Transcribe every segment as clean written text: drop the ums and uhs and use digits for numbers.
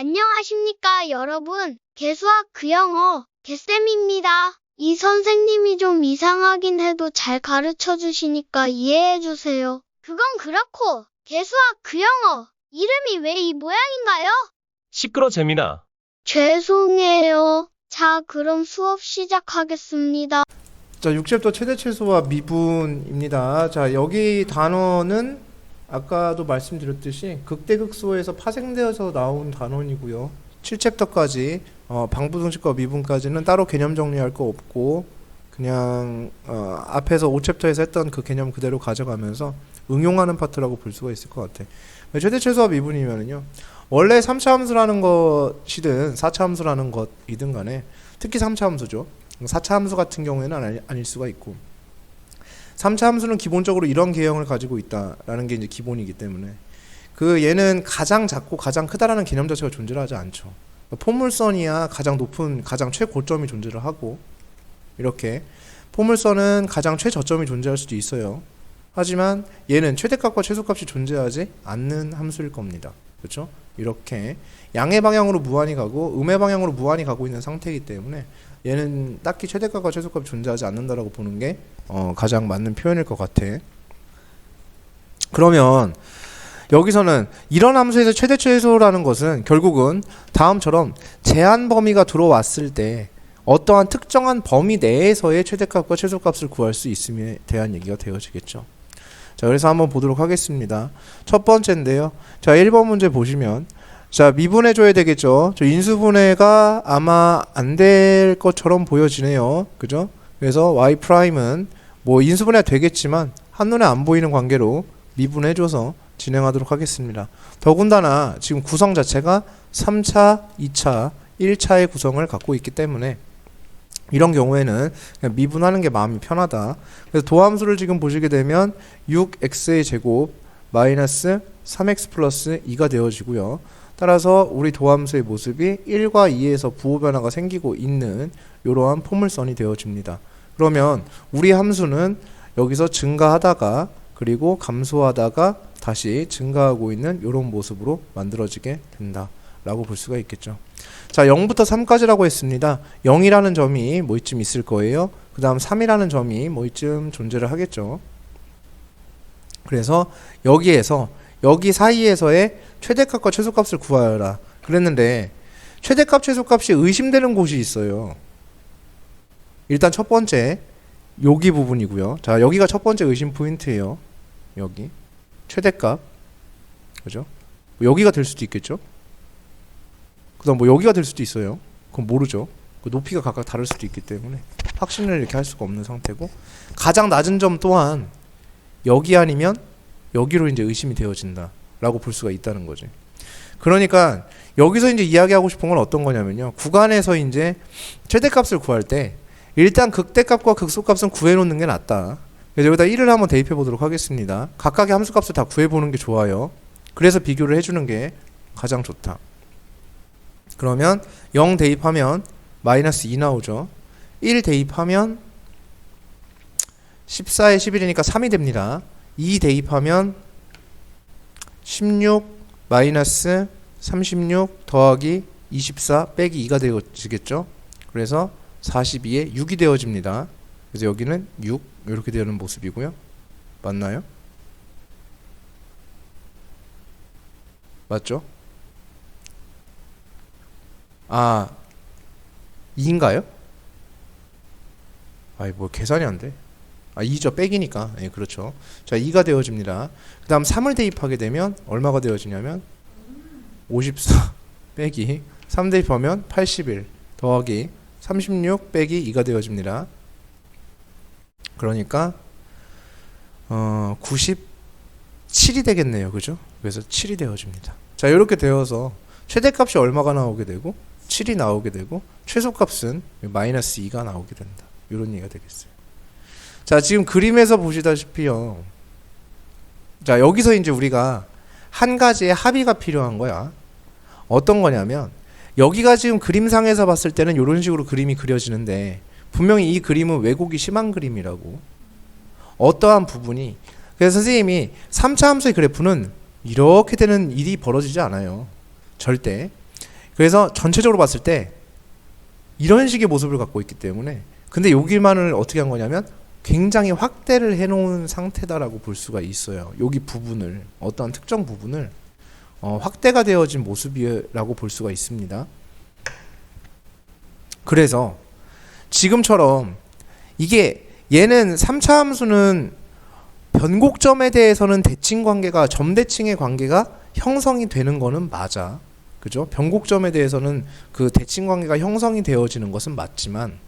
안녕하십니까 여러분. 개수학 그영어 개쌤입니다. 이 선생님이 좀 이상하긴 해도 잘 가르쳐 주시니까 이해해 주세요. 그건 그렇고 개수학 그영어 이름이 왜 이 모양인가요? 시끄러 재민아. 죄송해요. 자, 그럼 수업 시작하겠습니다. 자, 6챕터 최대 최소와 미분입니다. 자, 여기 단어는 아까도 말씀드렸듯이 극대극소에서 파생되어서 나온 단원이고요. 7챕터까지 방부등식과 미분까지는 따로 개념 정리할 거 없고 그냥 앞에서 5챕터에서 했던 그 개념 그대로 가져가면서 응용하는 파트라고 볼 수가 있을 것 같아. 최대 최소와 미분이면은요. 원래 3차 함수라는 것이든 4차 함수라는 것이든 간에 특히 3차 함수죠. 4차 함수 같은 경우에는 아닐 수가 있고 3차 함수는 기본적으로 이런 개형을 가지고 있다라는 게 이제 기본이기 때문에 그 얘는 가장 작고 가장 크다라는 개념 자체가 존재를 하지 않죠. 포물선이야 가장 높은 가장 최고점이 존재를 하고 이렇게 포물선은 가장 최저점이 존재할 수도 있어요. 하지만 얘는 최대값과 최소값이 존재하지 않는 함수일 겁니다. 그렇죠? 이렇게 양의 방향으로 무한히 가고 음의 방향으로 무한히 가고 있는 상태이기 때문에 얘는 딱히 최대값과 최소값이 존재하지 않는다라고 보는 게 가장 맞는 표현일 것 같아. 그러면 여기서는 이런 함수에서 최대 최소라는 것은 결국은 다음처럼 제한 범위가 들어왔을 때 어떠한 특정한 범위 내에서의 최대값과 최소값을 구할 수 있음에 대한 얘기가 되어지겠죠. 자, 그래서 한번 보도록 하겠습니다. 첫 번째인데요. 자, 1번 문제 보시면 자, 미분해 줘야 되겠죠. 저 인수분해가 아마 안 될 것처럼 보여지네요. 그죠? 그래서 y''은 뭐 인수분해가 되겠지만 한눈에 안 보이는 관계로 미분해 줘서 진행하도록 하겠습니다. 더군다나 지금 구성 자체가 3차, 2차, 1차의 구성을 갖고 있기 때문에 이런 경우에는 그냥 미분하는 게 마음이 편하다. 그래서 도함수를 지금 보시게 되면 6x의 제곱 마이너스 3x 플러스 2가 되어지고요. 따라서 우리 도함수의 모습이 1과 2에서 부호 변화가 생기고 있는 이러한 포물선이 되어집니다. 그러면 우리 함수는 여기서 증가하다가 그리고 감소하다가 다시 증가하고 있는 이런 모습으로 만들어지게 된다 라고 볼 수가 있겠죠. 자, 0부터 3까지라고 했습니다. 0이라는 점이 뭐 이쯤 있을 거예요. 그 다음 3이라는 점이 뭐 이쯤 존재를 하겠죠. 그래서 여기에서 여기 사이에서의 최대값과 최소값을 구하여라 그랬는데 최대값 최소값이 의심되는 곳이 있어요. 일단 첫 번째 여기 부분이고요. 자, 여기가 첫 번째 의심 포인트예요. 여기 최대값, 그죠? 여기가 될 수도 있겠죠. 그 다음 뭐 여기가 될 수도 있어요. 그건 모르죠. 그 높이가 각각 다를 수도 있기 때문에 확신을 이렇게 할 수가 없는 상태고 가장 낮은 점 또한 여기 아니면 여기로 이제 의심이 되어진다 라고 볼 수가 있다는 거지. 그러니까 여기서 이제 이야기하고 싶은 건 어떤 거냐면요. 구간에서 이제 최대값을 구할 때 일단 극대값과 극소값은 구해놓는 게 낫다. 그래서 여기다 1을 한번 대입해 보도록 하겠습니다. 각각의 함수값을 다 구해보는 게 좋아요. 그래서 비교를 해주는 게 가장 좋다. 그러면 0 대입하면 마이너스 2 나오죠. 1 대입하면 14에 11이니까 3이 됩니다. 2 대입하면 16 마이너스 36 더하기 24 빼기 2가 되어지겠죠. 그래서 42에 6이 되어집니다. 그래서 여기는 6 이렇게 되는 모습이고요. 맞나요? 맞죠? 아, 2인가요? 아이, 뭐 계산이 안 돼. 아, 2죠. 빼기니까. 예, 그렇죠. 자, 2가 되어집니다. 그 다음 3을 대입하게 되면 얼마가 되어지냐면 54 빼기 3 대입하면 81 더하기 36 빼기 2가 되어집니다. 그러니까 97이 되겠네요. 그죠? 그래서 7이 되어집니다. 자, 이렇게 되어서 최대값이 얼마가 나오게 되고 7이 나오게 되고 최소값은 마이너스 2가 나오게 된다. 이런 얘기가 되겠어요. 자, 지금 그림에서 보시다시피요. 자, 여기서 이제 우리가 한 가지의 합의가 필요한 거야. 어떤 거냐면 여기가 지금 그림상에서 봤을 때는 이런 식으로 그림이 그려지는데 분명히 이 그림은 왜곡이 심한 그림이라고. 어떠한 부분이 그래서 선생님이 3차 함수의 그래프는 이렇게 되는 일이 벌어지지 않아요. 절대. 그래서 전체적으로 봤을 때 이런 식의 모습을 갖고 있기 때문에, 근데 여기만을 어떻게 한 거냐면 굉장히 확대를 해놓은 상태다라고 볼 수가 있어요. 여기 부분을, 어떤 특정 부분을 확대가 되어진 모습이라고 볼 수가 있습니다. 그래서 지금처럼 이게 얘는 3차 함수는 변곡점에 대해서는 대칭 관계가, 점대칭의 관계가 형성이 되는 거는 맞아. 그죠? 변곡점에 대해서는 그 대칭 관계가 형성이 되어지는 것은 맞지만,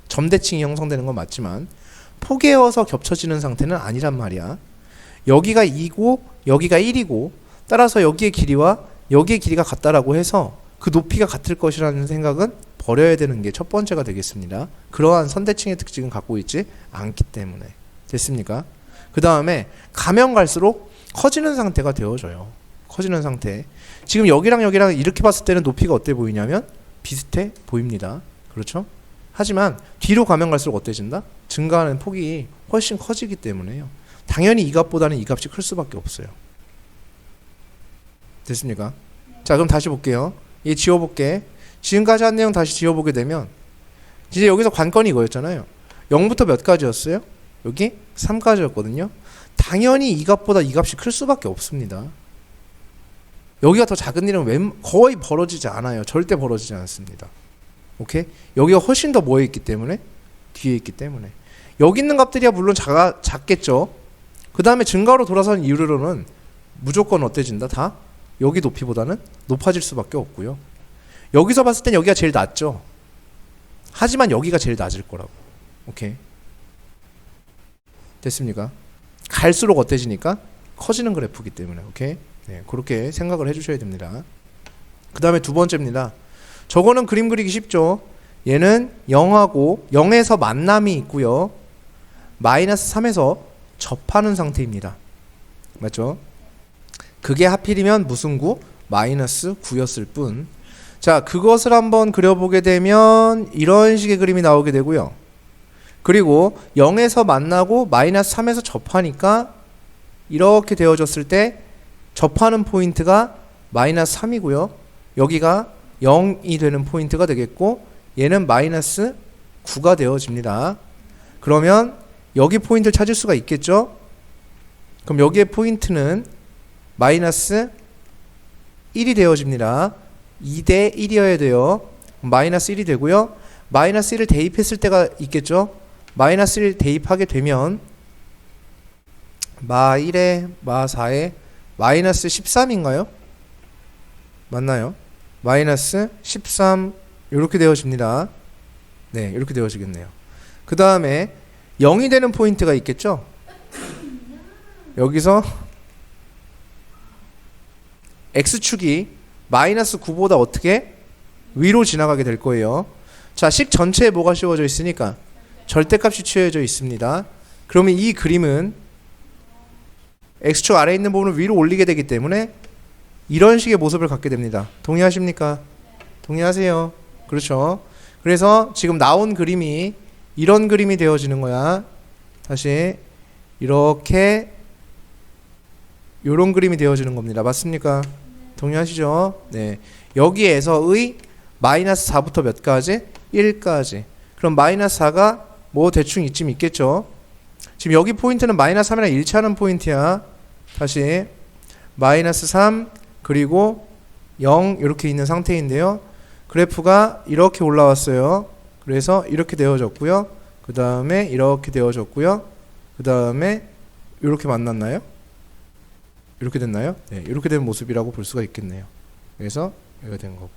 점대칭이 형성되는 건 맞지만 포개어서 겹쳐지는 상태는 아니란 말이야. 여기가 2고 여기가 1이고, 따라서 여기의 길이와 여기의 길이가 같다라고 해서 그 높이가 같을 것이라는 생각은 버려야 되는 게 첫 번째가 되겠습니다. 그러한 선대칭의 특징은 갖고 있지 않기 때문에. 됐습니까? 그 다음에 가면 갈수록 커지는 상태가 되어져요. 커지는 상태. 지금 여기랑 여기랑 이렇게 봤을 때는 높이가 어때 보이냐면 비슷해 보입니다. 그렇죠? 하지만 뒤로 가면 갈수록 어때진다? 증가하는 폭이 훨씬 커지기 때문에요. 당연히 이 값보다는 이 값이 클 수밖에 없어요. 됐습니까? 자, 그럼 다시 볼게요. 얘 지워볼게. 지금까지 한 내용 다시 지워보게 되면 이제 여기서 관건이 이거였잖아요. 0부터 몇 가지였어요? 여기 3까지였거든요. 당연히 이 값보다 이 값이 클 수밖에 없습니다. 여기가 더 작은 일은 거의 벌어지지 않아요. 절대 벌어지지 않습니다. 오케이? 여기가 훨씬 더 뭐에 있기 때문에? 뒤에 있기 때문에. 여기 있는 값들이야 물론 작겠죠. 그 다음에 증가로 돌아선 이후로는 무조건 어때진다? 다 여기 높이보다는 높아질 수밖에 없고요. 여기서 봤을 땐 여기가 제일 낮죠. 하지만 여기가 제일 낮을 거라고. 오케이? 됐습니까? 갈수록 어때지니까? 커지는 그래프이기 때문에. 오케이? 네, 그렇게 생각을 해주셔야 됩니다. 그 다음에 두 번째입니다. 저거는 그림 그리기 쉽죠. 얘는 0하고 0에서 만남이 있고요. 마이너스 3에서 접하는 상태입니다. 맞죠? 그게 하필이면 무슨 구? 마이너스 9였을 뿐. 자, 그것을 한번 그려보게 되면 이런 식의 그림이 나오게 되고요. 그리고 0에서 만나고 마이너스 3에서 접하니까 이렇게 되어졌을 때 접하는 포인트가 마이너스 3이고요. 여기가 0이 되는 포인트가 되겠고, 얘는 마이너스 9가 되어집니다. 그러면 여기 포인트를 찾을 수가 있겠죠? 그럼 여기의 포인트는 마이너스 1이 되어집니다. 2대 1이어야 돼요. 마이너스 1이 되고요. 마이너스 1을 대입했을 때가 있겠죠? 마이너스 1 대입하게 되면 마 1에 마 4에 마이너스 13인가요? 맞나요? 마이너스 13 이렇게 되어집니다. 네, 이렇게 되어지겠네요. 그 다음에 0이 되는 포인트가 있겠죠? 여기서 X축이 마이너스 9보다 어떻게? 위로 지나가게 될 거예요. 자, 식 전체에 뭐가 씌워져 있으니까? 절대값이 취해져 있습니다. 그러면 이 그림은 X축 아래에 있는 부분을 위로 올리게 되기 때문에 이런 식의 모습을 갖게 됩니다. 동의하십니까? 동의하세요. 그렇죠. 그래서 지금 나온 그림이 이런 그림이 되어지는 거야. 다시 이렇게 요런 그림이 되어지는 겁니다. 맞습니까? 동의하시죠? 네. 여기에서의 마이너스 4부터 몇 가지? 1까지. 그럼 마이너스 4가 뭐 대충 이쯤 있겠죠? 지금 여기 포인트는 마이너스 3이랑 일치하는 포인트야. 다시 마이너스 3 그리고 0 이렇게 있는 상태인데요. 그래프가 이렇게 올라왔어요. 그래서 이렇게 되어졌고요. 그 다음에 이렇게 되어졌고요. 그 다음에 이렇게 만났나요? 이렇게 됐나요? 네, 이렇게 된 모습이라고 볼 수가 있겠네요. 그래서 이렇게 된 거고.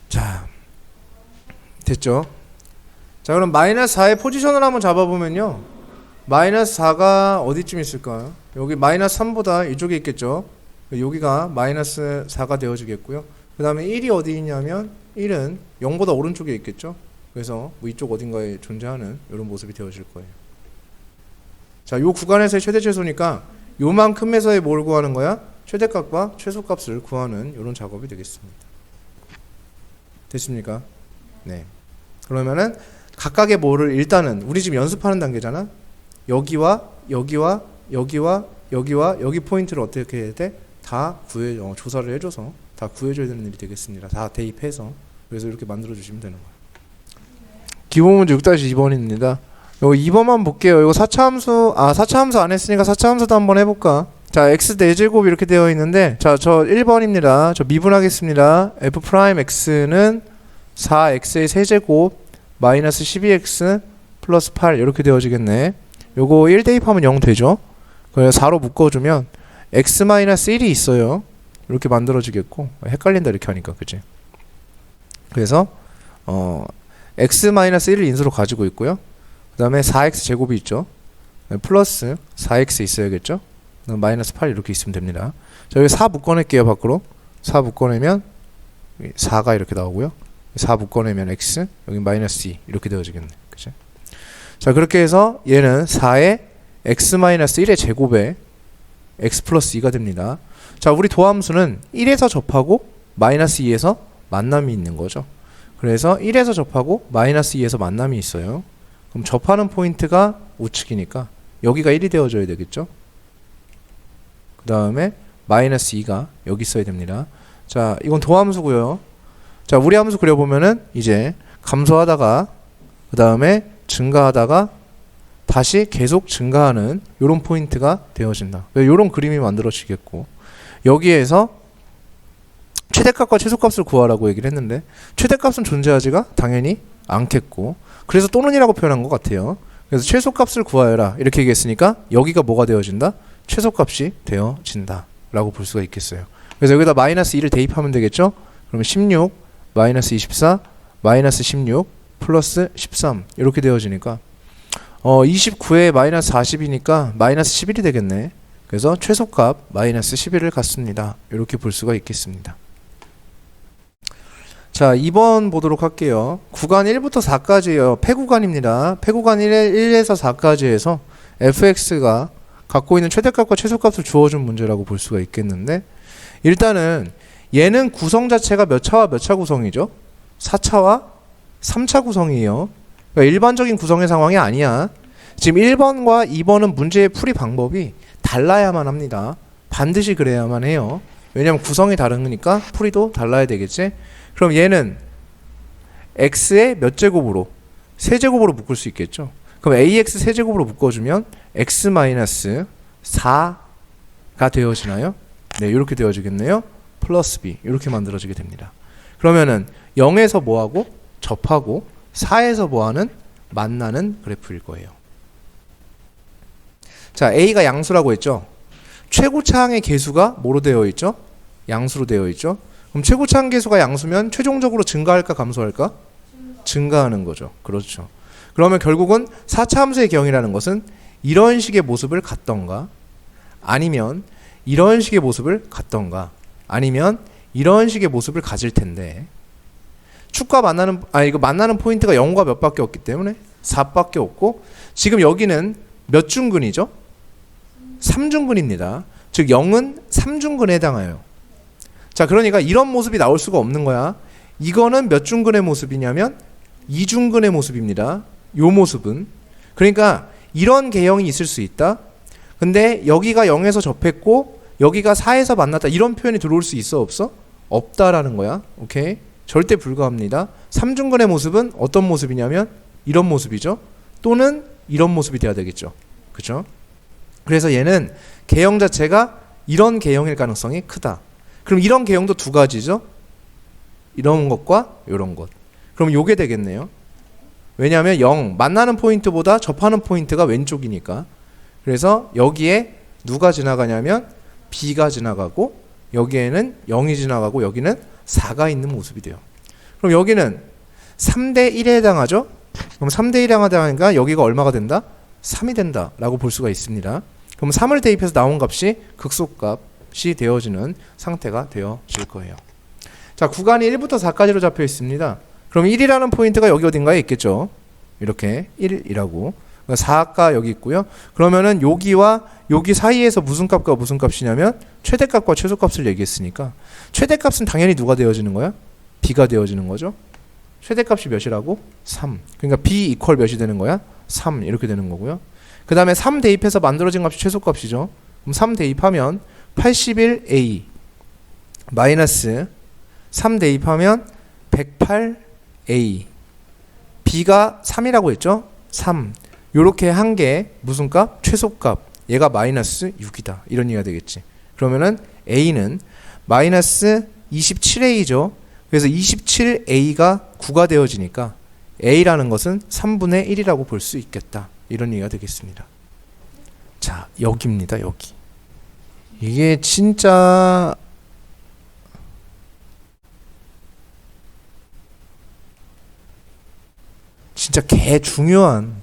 자, 됐죠? 자, 그럼 마이너스 4의 포지션을 한번 잡아보면요. 마이너스 4가 어디쯤 있을까요? 여기 마이너스 3보다 이쪽에 있겠죠? 여기가 마이너스 4가 되어지겠고요. 그 다음에 1이 어디 있냐면 1은 0보다 오른쪽에 있겠죠? 그래서 뭐 이쪽 어딘가에 존재하는 이런 모습이 되어질 거예요. 자, 요 구간에서의 최대 최소니까 요만큼에서의 뭘 구하는 거야? 최대값과 최소값을 구하는 이런 작업이 되겠습니다. 됐습니까? 네. 그러면은 각각의 뭐를 일단은 우리 지금 연습하는 단계잖아. 여기와 여기와 여기와 여기와 여기 포인트를 어떻게 해야 돼? 다 조사를 해줘서 다 구해줘야 되는 일이 되겠습니다. 다 대입해서. 그래서 이렇게 만들어주시면 되는 거예요. 기본 문제 6-2번입니다. 요거 2번만 볼게요. 이거 4차 함수, 4차 함수 안 했으니까 4차 함수도 한번 해볼까? 자, x 4제곱 이렇게 되어 있는데, 자, 저 1번입니다. 저 미분하겠습니다. f 프라임 x는 4x의 세제곱 마이너스 12x 플러스 8 이렇게 되어지겠네. 요거 1 대입하면 0 되죠? 그래서 4로 묶어주면 x 마이너스 1이 있어요. 이렇게 만들어지겠고, 헷갈린다 이렇게 하니까, 그치? 그래서 x 마이너스 1을 인수로 가지고 있고요. 그 다음에 4x 제곱이 있죠. 플러스 4x 있어야겠죠. 마이너스 8 이렇게 있으면 됩니다. 자, 여기 4 묶어낼게요. 밖으로 4 묶어내면 4가 이렇게 나오고요. 4 묶어내면 x, 여기 마이너스 2 이렇게 되어지겠네. 그치? 자, 그렇게 해서 얘는 4의 x 마이너스 1의 제곱에 x 플러스 2가 됩니다. 자, 우리 도함수는 1에서 접하고 마이너스 2에서 만남이 있는 거죠. 그래서 1에서 접하고 마이너스 2에서 만남이 있어요. 그럼 접하는 포인트가 우측이니까 여기가 1이 되어줘야 되겠죠. 그 다음에 마이너스 2가 여기 있어야 됩니다. 자, 이건 도함수고요. 자, 우리 함수 그려보면은 이제 감소하다가 그 다음에 증가하다가 다시 계속 증가하는 요런 포인트가 되어진다. 요런 그림이 만들어지겠고, 여기에서 최대값과 최소값을 구하라고 얘기를 했는데 최대값은 존재하지가 당연히 않겠고, 그래서 또는이라고 표현한 것 같아요. 그래서 최소값을 구하여라 이렇게 얘기했으니까 여기가 뭐가 되어진다? 최소값이 되어진다 라고 볼 수가 있겠어요. 그래서 여기다 마이너스 2를 대입하면 되겠죠? 그러면 16 마이너스 24 마이너스 16 플러스 13 이렇게 되어지니까 29에 마이너스 40이니까 마이너스 11이 되겠네. 그래서 최소값 마이너스 11을 갖습니다. 이렇게 볼 수가 있겠습니다. 자, 2번 보도록 할게요. 구간 1부터 4까지예요. 폐구간입니다. 폐구간 1에서 4까지 해서 fx가 갖고 있는 최대값과 최소값을 주어준 문제라고 볼 수가 있겠는데, 일단은 얘는 구성 자체가 몇 차와 몇 차 구성이죠? 4차와 3차 구성이에요. 그러니까 일반적인 구성의 상황이 아니야. 지금 1번과 2번은 문제의 풀이 방법이 달라야만 합니다. 반드시 그래야만 해요. 왜냐면 구성이 다르니까 풀이도 달라야 되겠지? 그럼 얘는 x의 몇 제곱으로? 세제곱으로 묶을 수 있겠죠? 그럼 ax 세제곱으로 묶어주면 x 마이너스 4가 되어지나요? 네, 이렇게 되어지겠네요. 플러스 b 이렇게 만들어지게 됩니다. 그러면은 0에서 뭐하고? 접하고 4에서 뭐하는? 만나는 그래프일 거예요. 자, a가 양수라고 했죠? 최고차항의 개수가 뭐로 되어 있죠? 양수로 되어 있죠? 그럼 최고차항 개수가 양수면 최종적으로 증가할까 감소할까? 증가하는 거죠. 그렇죠. 그러면 결국은 4차 함수의 경이라는 것은 이런 식의 모습을 갖던가, 아니면 이런 식의 모습을 갖던가, 아니면 이런 식의 모습을 가질 텐데, 축과 만나는 이거 만나는 포인트가 0과 몇 밖에 없기 때문에 4밖에 없고, 지금 여기는 몇 중근이죠? 3중근입니다. 즉 0은 3중근에 해당해요. 자, 그러니까 이런 모습이 나올 수가 없는 거야. 이거는 몇 중근의 모습이냐면 2중근의 모습입니다. 요 모습은. 그러니까 이런 개형이 있을 수 있다. 근데 여기가 0에서 접했고 여기가 4에서 만났다. 이런 표현이 들어올 수 있어 없어? 없다라는 거야. 오케이? 절대 불가합니다. 3중근의 모습은 어떤 모습이냐면 이런 모습이죠. 또는 이런 모습이 돼야 되겠죠. 그죠? 그래서 얘는 개형 자체가 이런 개형일 가능성이 크다. 그럼 이런 개형도 두 가지죠. 이런 것과 이런 것. 그럼 요게 되겠네요. 왜냐하면 0 만나는 포인트보다 접하는 포인트가 왼쪽이니까. 그래서 여기에 누가 지나가냐면 b가 지나가고, 여기에는 0이 지나가고, 여기는 4가 있는 모습이 돼요. 그럼 여기는 3대 1에 해당하죠. 그럼 3대 1에 해당하니까 여기가 얼마가 된다? 3이 된다 라고 볼 수가 있습니다. 그럼 3을 대입해서 나온 값이 극소값이 되어지는 상태가 되어질 거예요. 자, 구간이 1부터 4까지로 잡혀 있습니다. 그럼 1이라는 포인트가 여기 어딘가에 있겠죠. 이렇게 1이라고. 4가 여기 있고요. 그러면은 여기와 여기 사이에서 무슨 값과 무슨 값이냐면 최대값과 최소값을 얘기했으니까 최대값은 당연히 누가 되어지는 거야? b가 되어지는 거죠. 최대값이 몇이라고? 3. 그러니까 b 이퀄 몇이 되는 거야? 3 이렇게 되는 거고요. 그 다음에 3 대입해서 만들어진 값이 최소값이죠. 그럼 3 대입하면 81a 마이너스 3 대입하면 108a. b가 3이라고 했죠? 3. 요렇게 한 게 무슨 값? 최소값. 얘가 마이너스 6이다. 이런 얘기가 되겠지. 그러면은 a는 마이너스 27a죠. 그래서 27a가 9가 되어지니까 a라는 것은 3분의 1이라고 볼 수 있겠다. 이런 얘기가 되겠습니다. 자, 여기입니다. 여기. 이게 진짜 개 중요한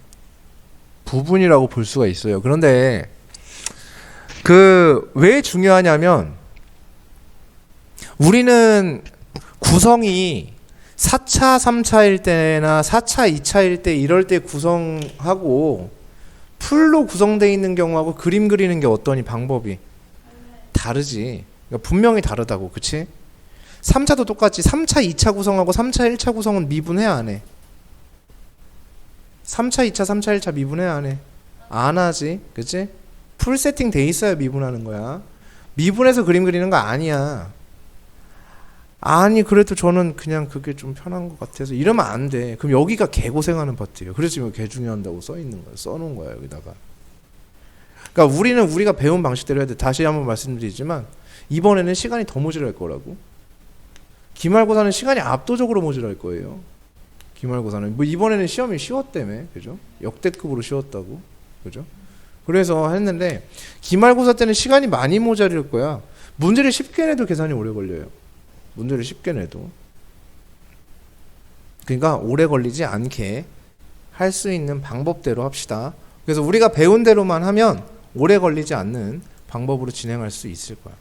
부분이라고 볼 수가 있어요. 그런데 왜 중요하냐면 우리는 구성이 4차, 3차일 때나 4차, 2차일 때 이럴 때 구성하고 풀로 구성되어 있는 경우하고 그림 그리는 게 어떠니 방법이 다르지. 그러니까 분명히 다르다고. 그치? 3차도 똑같지. 3차, 2차 구성하고 3차, 1차 구성은 미분해 안 해? 3차, 2차, 3차, 1차 미분해 안 해? 안 하지. 그치? 풀 세팅 돼 있어야 미분하는 거야. 미분해서 그림 그리는 거 아니야. 아니 그래도 저는 그냥 그게 좀 편한 것 같아서 이러면 안 돼. 그럼 여기가 개고생하는 파트예요. 그래서 지금 개 중요한다고 써 있는 거야. 써놓은 거야 여기다가. 그러니까 우리가 배운 방식대로 해야 돼. 다시 한번 말씀드리지만 이번에는 시간이 더 모자랄 거라고. 기말고사는 시간이 압도적으로 모자랄 거예요. 기말고사는 뭐 이번에는 시험이 쉬웠다며, 그죠? 역대급으로 쉬웠다고, 그죠? 그래서 했는데 기말고사 때는 시간이 많이 모자랄 거야. 문제를 쉽게 내도 계산이 오래 걸려요. 문제를 쉽게 내도. 그러니까 오래 걸리지 않게 할 수 있는 방법대로 합시다. 그래서 우리가 배운 대로만 하면 오래 걸리지 않는 방법으로 진행할 수 있을 거야.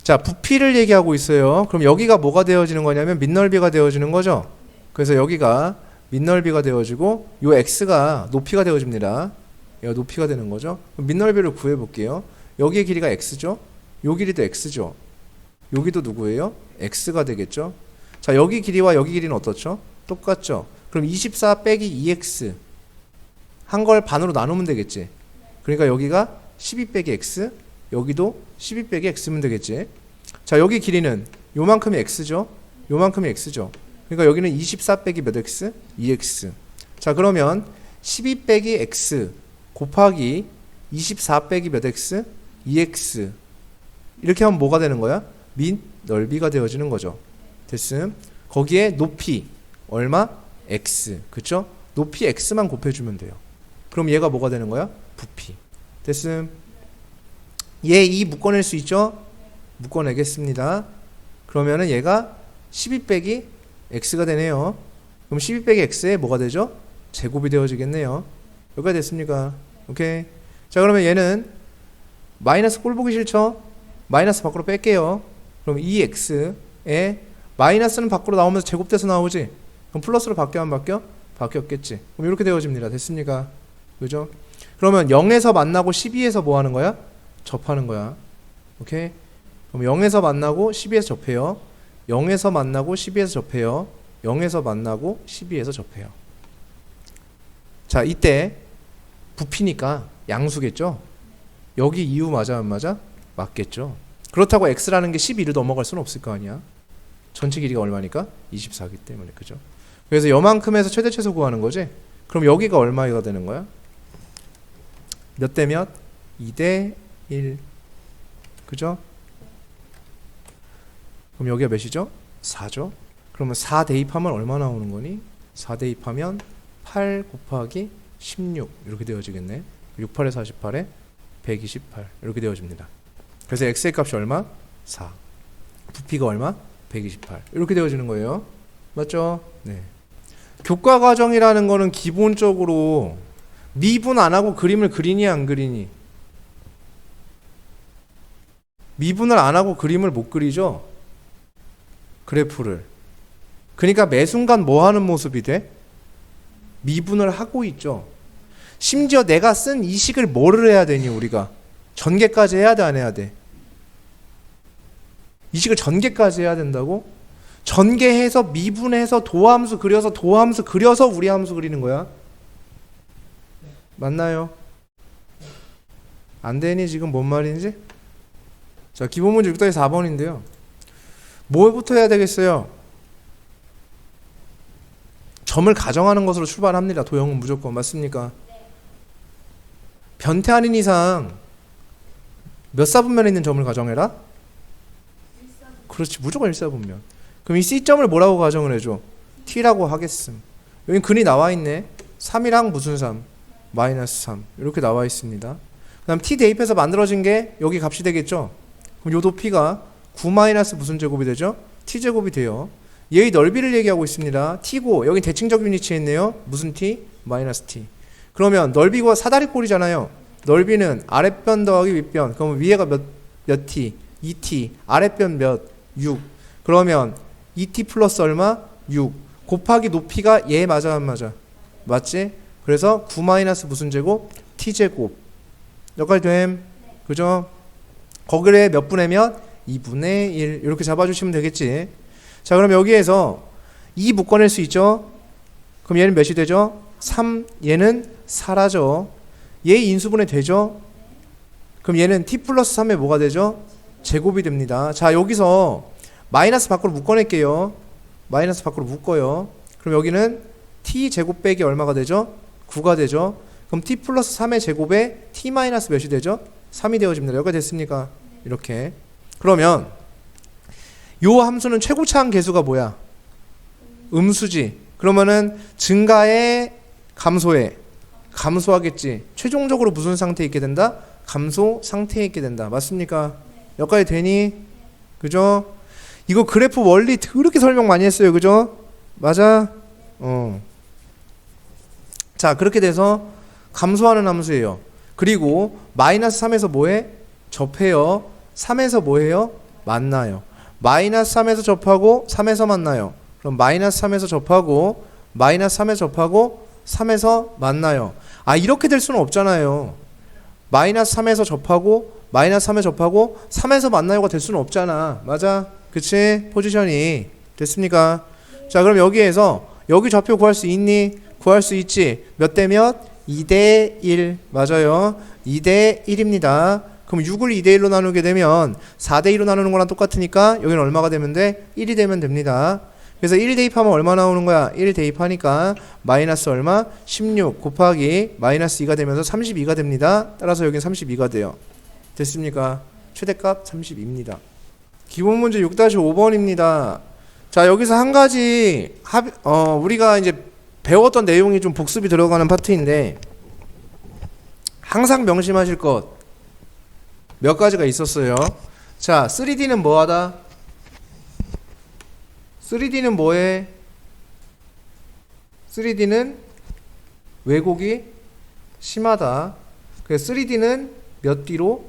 자, 부피를 얘기하고 있어요. 그럼 여기가 뭐가 되어지는 거냐면 밑넓이가 되어지는 거죠. 그래서 여기가 밑넓이가 되어지고 요 x가 높이가 되어집니다. 얘가 높이가 되는 거죠. 그럼 밑넓이를 구해 볼게요. 여기의 길이가 x죠. 요 길이도 x죠. 여기도 누구예요? x가 되겠죠. 자, 여기 길이와 여기 길이는 어떻죠? 똑같죠. 그럼 24 빼기 2x 한 걸 반으로 나누면 되겠지. 그러니까 여기가 12 빼기 x, 여기도 12 빼기 x면 되겠지. 자, 여기 길이는 요만큼이 x죠. 요만큼이 x죠. 그러니까 여기는 24 빼기 몇 x? 2x. 자, 그러면 12 빼기 x 곱하기 24 빼기 몇 x? 2x. 이렇게 하면 뭐가 되는 거야? 밑넓이가 되어지는 거죠. 됐음. 거기에 높이 얼마? x. 그쵸? 높이 x만 곱해주면 돼요. 그럼 얘가 뭐가 되는 거야? 부피. 됐음. 얘 이 묶어낼 수 있죠? 묶어내겠습니다. 그러면은 얘가 12 빼기 x가 되네요. 그럼 12 빼기 x에 뭐가 되죠? 제곱이 되어지겠네요. 여기가 됐습니까? 오케이. 자, 그러면 얘는 마이너스 꼴 보기 싫죠? 마이너스 밖으로 뺄게요. 그럼 2x에 마이너스는 밖으로 나오면서 제곱돼서 나오지? 그럼 플러스로 바뀌어 안 바뀌어? 바뀌었겠지. 그럼 이렇게 되어집니다. 됐습니까? 그죠? 그러면 0에서 만나고 12에서 뭐 하는 거야? 접하는 거야. 오케이? 그럼 0에서 만나고 12에서 접해요. 0에서 만나고 12에서 접해요. 0에서 만나고 12에서 접해요. 자, 이때 부피니까 양수겠죠? 여기 이유 맞아 안 맞아? 맞겠죠. 그렇다고 x라는 게 12를 넘어갈 수는 없을 거 아니야. 전체 길이가 얼마니까? 24기 때문에. 그죠? 그래서 요만큼에서 최대 최소 구하는 거지. 그럼 여기가 얼마가 되는 거야? 몇 대 몇? 2대 1. 그죠? 그럼 여기가 몇이죠? 4죠? 그러면 4 대입하면 얼마 나오는 거니? 4 대입하면 8 곱하기 16 이렇게 되어지겠네. 68에 48에 128 이렇게 되어집니다. 그래서 x의 값이 얼마? 4. 부피가 얼마? 128 이렇게 되어지는 거예요. 맞죠? 네. 교과 과정이라는 거는 기본적으로 미분 안 하고 그림을 그리니 안 그리니? 미분을 안 하고 그림을 못 그리죠? 그래프를. 그러니까 매 순간 뭐 하는 모습이 돼? 미분을 하고 있죠. 심지어 내가 쓴 이 식을 뭐를 해야 되니 우리가? 전개까지 해야 돼 안 해야 돼? 이 식을 전개까지 해야 된다고? 전개해서 미분해서 도함수 그려서 우리 함수 그리는 거야. 맞나요? 안 되니 지금 뭔 말인지? 자, 기본 문제 6-4번인데요. 뭐부터 해야 되겠어요? 점을 가정하는 것으로 출발합니다. 도형은 무조건. 맞습니까? 변태 아닌 이상 몇 사분면에 있는 점을 가정해라? 그렇지. 무조건 1사분면. 그럼 이 C점을 뭐라고 가정을 해줘? T라고 하겠음. 여기 근이 나와 있네. 3이랑 무슨 3? 마이너스 3. 이렇게 나와 있습니다. 그 다음 T 대입해서 만들어진 게 여기 값이 되겠죠? 그럼 요 높이가 9 마이너스 무슨 제곱이 되죠? T제곱이 돼요. 얘의 넓이를 얘기하고 있습니다. T고 여기 대칭적 유니치에 있네요. 무슨 T? 마이너스 T. 그러면 넓이가 사다리꼴이잖아요. 넓이는 아랫변 더하기 윗변. 그럼 위에가 몇 T? 2T. 아랫변 몇? 6. 그러면 2T 플러스 얼마? 6. 곱하기 높이가 얘 맞아 안 맞아? 맞지? 그래서 9 마이너스 무슨 제곱? T제곱. 여기까지 됨. 그죠? 거기에 몇 분의 몇? 2분의 1. 이렇게 잡아주시면 되겠지. 자, 그럼 여기에서 2 묶어낼 수 있죠? 그럼 얘는 몇이 되죠? 3. 얘는 4라죠. 얘 인수분해 되죠? 그럼 얘는 t 플러스 3에 뭐가 되죠? 제곱이 됩니다. 자, 여기서 마이너스 밖으로 묶어낼게요. 마이너스 밖으로 묶어요. 그럼 여기는 t 제곱 빼기 얼마가 되죠? 9가 되죠. 그럼 t 플러스 3의 제곱에 t 마이너스 몇이 되죠? 3이 되어집니다. 여기가 됐습니까? 이렇게. 그러면 요 함수는 최고차항 계수가 뭐야? 음수지. 그러면은 증가에 감소에 감소하겠지. 최종적으로 무슨 상태에 있게 된다? 감소 상태에 있게 된다. 맞습니까? 여기까지 되니? 그죠? 이거 그래프 원리 그렇게 설명 많이 했어요. 그죠? 맞아? 자, 그렇게 돼서 감소하는 함수예요. 그리고 마이너스 3에서 뭐해? 접해요. 3에서 뭐해요? 만나요. 마이너스 3에서 접하고 3에서 만나요. 그럼 마이너스 3에서 접하고 마이너스 3에서 접하고 3에서 만나요. 아, 이렇게 될 수는 없잖아요. 마이너스 3에서 접하고 마이너스 3에서 접하고 3에서 만나요가 될 수는 없잖아. 맞아? 그치? 포지션이 됐습니까? 자, 그럼 여기에서 여기 좌표 구할 수 있니? 구할 수 있지. 몇 대 몇? 2대 1. 맞아요. 2대 1입니다. 그럼 6을 2대 1로 나누게 되면 4대 2로 나누는 거랑 똑같으니까 여기는 얼마가 되면 돼? 1이 되면 됩니다. 그래서 1 대입하면 얼마 나오는 거야? 1 대입하니까 마이너스 얼마? 16 곱하기 마이너스 2가 되면서 32가 됩니다. 따라서 여기는 32가 돼요. 됐습니까? 최대값 32입니다. 기본 문제 6-5번입니다. 자, 여기서 한 가지 우리가 이제 배웠던 내용이 좀 복습이 들어가는 파트인데 항상 명심하실 것 몇 가지가 있었어요. 자, 3D는 뭐하다? 3D는 뭐해? 3D는 왜곡이 심하다. 그래서 3D는 몇 D로?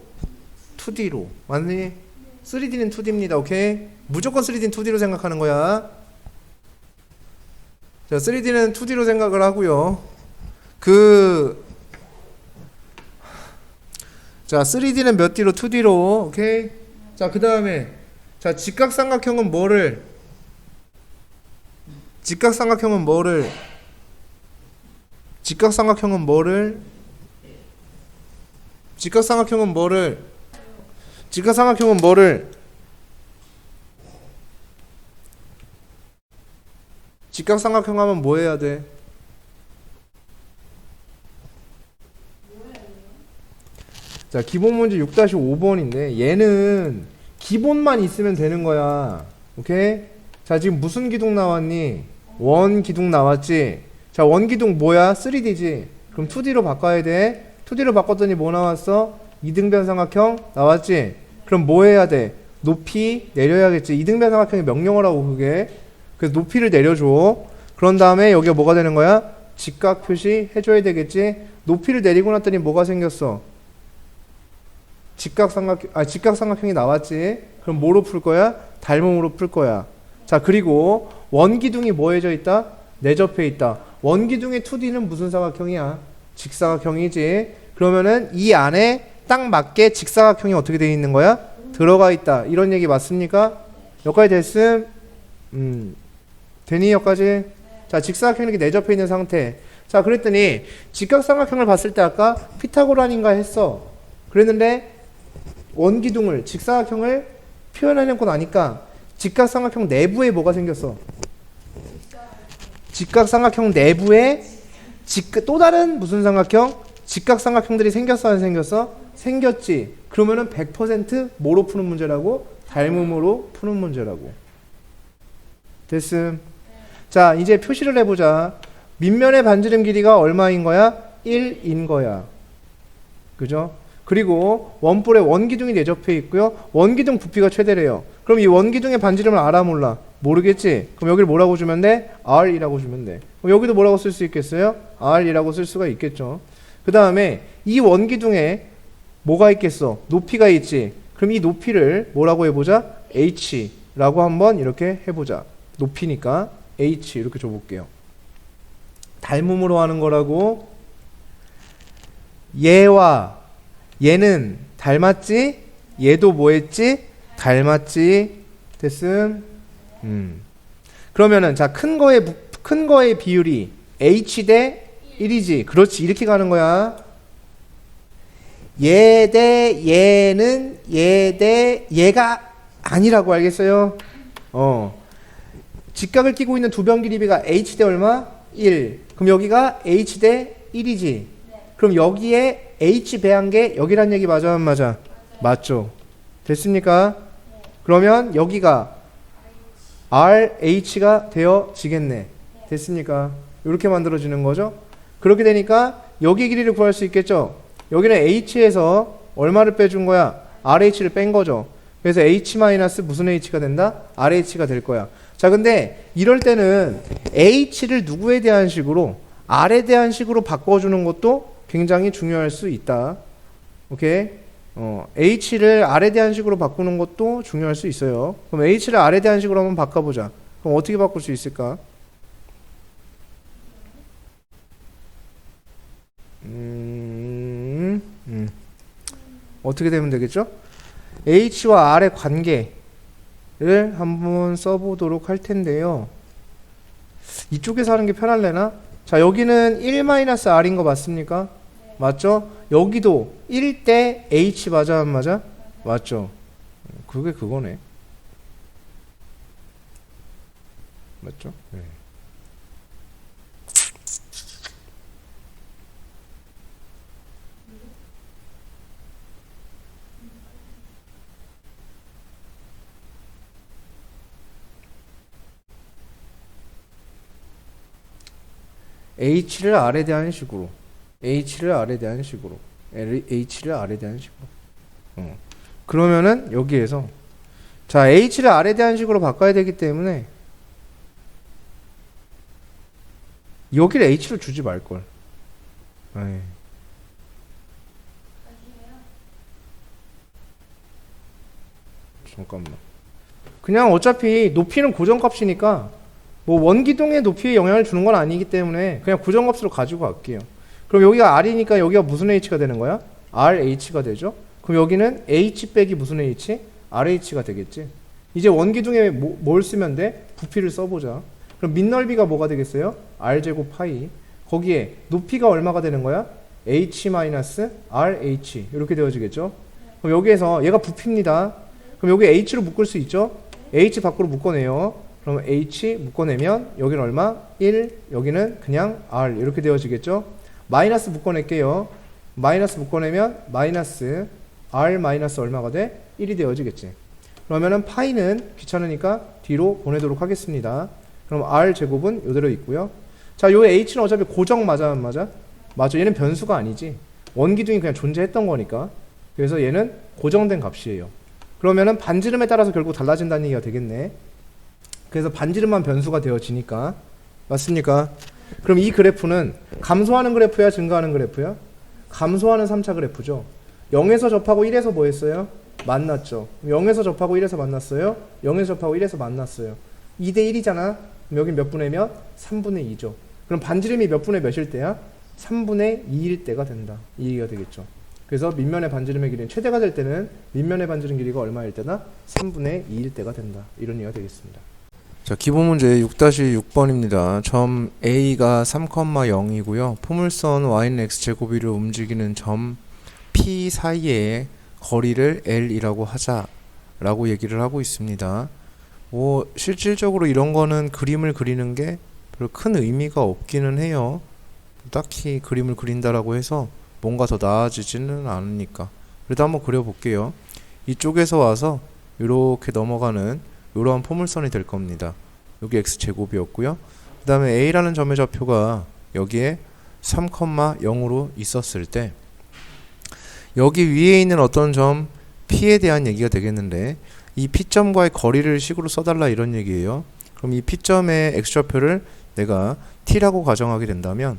2D로. 맞니? 3D는 2D입니다. 오케이? 무조건 3D는 2D로 생각하는 거야. 자, 3D는 2D로 생각을 하고요. 자, 3D는 몇 D로? 2D로. 오케이? 자, 그 다음에 자, 직각삼각형은 뭐를 직각삼각형은 뭐를 직각삼각형은 뭐를 직각삼각형 하면 뭐 해야 돼? 자, 기본 문제 6-5번인데 얘는 기본만 있으면 되는 거야. 오케이? 자, 지금 무슨 기둥 나왔니? 원 기둥 나왔지? 자, 원 기둥 뭐야? 3D지? 그럼 2D로 바꿔야 돼. 2D로 바꿨더니 뭐 나왔어? 이등변 삼각형 나왔지? 그럼 뭐 해야 돼? 높이 내려야겠지. 이등변 삼각형의 명령어라고 그게. 그래서 높이를 내려줘. 그런 다음에 여기가 뭐가 되는 거야? 직각 표시 해줘야 되겠지? 높이를 내리고 났더니 뭐가 생겼어? 직각삼각형이 나왔지? 그럼 뭐로 풀 거야? 닮음으로 풀 거야. 자, 그리고 원기둥이 뭐 해져 있다? 내접해 있다. 원기둥의 2D는 무슨 삼각형이야? 직사각형이지. 그러면은 이 안에 딱 맞게 직사각형이 어떻게 되어 있는 거야? 들어가 있다. 이런 얘기 맞습니까? 여기까지 됐음? 되니 여기까지? 자, 직사각형이 이렇게 내접해 있는 상태. 자, 그랬더니 직각삼각형을 봤을 때 아까 피타고라인가 했어. 그랬는데 원기둥을 직사각형을 표현해놓고 나니까 직각삼각형 내부에 뭐가 생겼어? 직각삼각형 내부에 또 다른 무슨 삼각형? 직각삼각형들이 생겼어 안 생겼어? 생겼지. 그러면은 100% 뭐로 푸는 문제라고? 닮음으로 푸는 문제라고. 됐음. 자, 이제 표시를 해보자. 밑면의 반지름 길이가 얼마인 거야? 1인 거야. 그죠? 그리고 원볼에 원기둥이 내접해 있고요. 원기둥 부피가 최대래요. 그럼 이 원기둥의 반지름을 알아 몰라? 모르겠지? 그럼 여기를 뭐라고 주면 돼? R이라고 주면 돼. 그럼 여기도 뭐라고 쓸 수 있겠어요? R이라고 쓸 수가 있겠죠. 그 다음에 이 원기둥에 뭐가 있겠어? 높이가 있지? 그럼 이 높이를 뭐라고 해보자? H라고 한번 이렇게 해보자. 높이니까 H 이렇게 줘볼게요. 닮음으로 하는 거라고. 얘와 얘는 닮았지? 얘도 뭐 했지? 닮았지? 됐음? 그러면은 자, 큰 거의 비율이 H 대 1이지. 그렇지. 이렇게 가는 거야. 얘 대 얘는 얘 대 얘가 아니라고. 알겠어요? 직각을 끼고 있는 두 변 길이비가 H 대 얼마? 1. 그럼 여기가 H 대 1이지. 그럼 여기에 H 배한 게 여기란 얘기 맞아 안 맞아? 맞죠. 됐습니까? 그러면 여기가 RH가 되어지겠네. 됐습니까? 이렇게 만들어지는 거죠. 그렇게 되니까 여기 길이를 구할 수 있겠죠. 여기는 H에서 얼마를 빼준 거야? RH를 뺀 거죠. 그래서 H 마이너스 무슨 H가 된다? RH가 될 거야. 자, 근데 이럴 때는 H를 누구에 대한 식으로? R에 대한 식으로 바꿔주는 것도 굉장히 중요할 수 있다. 오케이? H를 R에 대한 식으로 바꾸는 것도 중요할 수 있어요. 그럼 H를 R에 대한 식으로 한번 바꿔보자. 그럼 어떻게 바꿀 수 있을까? 어떻게 되면 되겠죠? H와 R의 관계를 한번 써보도록 할 텐데요. 이쪽에서 하는 게 편할래나? 자, 여기는 1-R인 거 맞습니까? 네. 맞죠? 여기도 1대 H 맞아 안 맞아? 맞죠? 그게 그거네. 맞죠? 네. H를 R에 대한 식으로, H를 R에 대한 식으로, H를 R에 대한 식으로. 그러면은 여기에서 자, H를 R에 대한 식으로 바꿔야 되기 때문에 여기를 H를 주지 말걸. 에이. 잠깐만. 그냥 어차피 높이는 고정값이니까 뭐 원기둥의 높이에 영향을 주는 건 아니기 때문에 그냥 고정값으로 가지고 갈게요. 그럼 여기가 R이니까 여기가 무슨 H가 되는 거야? RH가 되죠? 그럼 여기는 H 빼기 무슨 H? RH가 되겠지. 이제 원기둥에 뭘 쓰면 돼? 부피를 써보자. 그럼 밑넓이가 뭐가 되겠어요? R제곱 파이. 거기에 높이가 얼마가 되는 거야? H 마이너스 RH 이렇게 되어지겠죠? 그럼 여기에서 얘가 부피입니다. 그럼 여기 H로 묶을 수 있죠? H 밖으로 묶어내요. 그럼 H 묶어내면 여기는 얼마? 1, 여기는 그냥 R 이렇게 되어지겠죠? 마이너스 묶어낼게요. 마이너스 묶어내면 마이너스 R 마이너스 얼마가 돼? 1이 되어지겠지. 그러면은 파이는 귀찮으니까 뒤로 보내도록 하겠습니다. 그럼 R 제곱은 이대로 있고요. 자, 요 H는 어차피 고정 맞아 안 맞아? 맞아. 얘는 변수가 아니지. 원기둥이 그냥 존재했던 거니까. 그래서 얘는 고정된 값이에요. 그러면은 반지름에 따라서 결국 달라진다는 얘기가 되겠네. 그래서 반지름만 변수가 되어지니까. 맞습니까? 그럼 이 그래프는 감소하는 그래프야 증가하는 그래프야? 감소하는 3차 그래프죠. 0에서 접하고 1에서 뭐 했어요? 만났죠. 0에서 접하고 1에서 만났어요? 0에서 접하고 1에서 만났어요. 2대 1이잖아. 그럼 여기 몇 분의 몇? 3분의 2죠. 그럼 반지름이 몇 분의 몇일 때야? 3분의 2일 때가 된다. 이 얘기가 되겠죠. 그래서 밑면의 반지름의 길이는 최대가 될 때는 밑면의 반지름 길이가 얼마일 때나? 3분의 2일 때가 된다. 이런 얘기가 되겠습니다. 자, 기본 문제 6-6번입니다. 점 A가 3,0이고요. 포물선 Y는 X제곱이를 움직이는 점 P 사이의 거리를 L이라고 하자라고 얘기를 하고 있습니다. 실질적으로 이런 거는 그림을 그리는 게 별로 큰 의미가 없기는 해요. 딱히 그림을 그린다라고 해서 뭔가 더 나아지지는 않으니까. 그래도 한번 그려볼게요. 이쪽에서 와서 이렇게 넘어가는 이러한 포물선이 될 겁니다. 여기 x제곱이었고요. 그 다음에 a라는 점의 좌표가 여기에 3,0으로 있었을 때 여기 위에 있는 어떤 점 P에 대한 얘기가 되겠는데 이 P점과의 거리를 식으로 써달라 이런 얘기예요. 그럼 이 P점의 x좌표를 내가 T라고 가정하게 된다면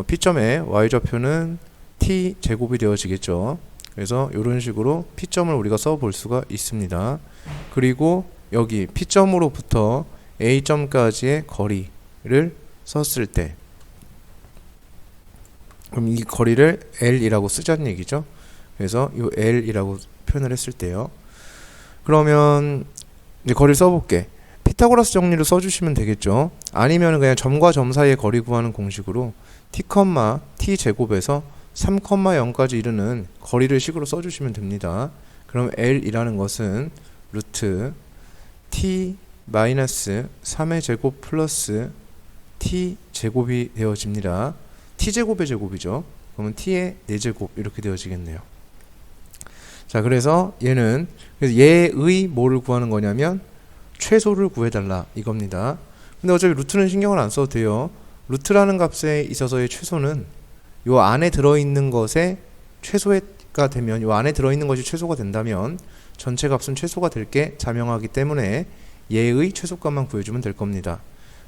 P점의 y좌표는 T제곱이 되어지겠죠. 그래서 이런 식으로 P점을 우리가 써볼 수가 있습니다. 그리고 여기 P점으로부터 A점까지의 거리를 썼을 때 그럼 이 거리를 L이라고 쓰자는 얘기죠. 그래서 이 L이라고 표현을 했을 때요. 그러면 이제 거리를 써볼게. 피타고라스 정리로 써주시면 되겠죠. 아니면 그냥 점과 점 사이의 거리 구하는 공식으로 t, t 제곱에서 3,0까지 이르는 거리를 식으로 써주시면 됩니다. 그럼 L이라는 것은 루트 t 마이너스 3의 제곱 플러스 t 제곱이 되어집니다. t 제곱의 제곱이죠. 그러면 t의 4제곱 이렇게 되어지겠네요. 자, 그래서 얘는 얘의 뭐를 구하는 거냐면 최소를 구해달라 이겁니다. 근데 어차피 루트는 신경을 안 써도 돼요. 루트라는 값에 있어서의 최소는 요 안에 들어있는 것의 최소가 되면 요 안에 들어있는 것이 최소가 된다면 전체 값은 최소가 될 게 자명하기 때문에 얘의 최소값만 구해주면 될 겁니다.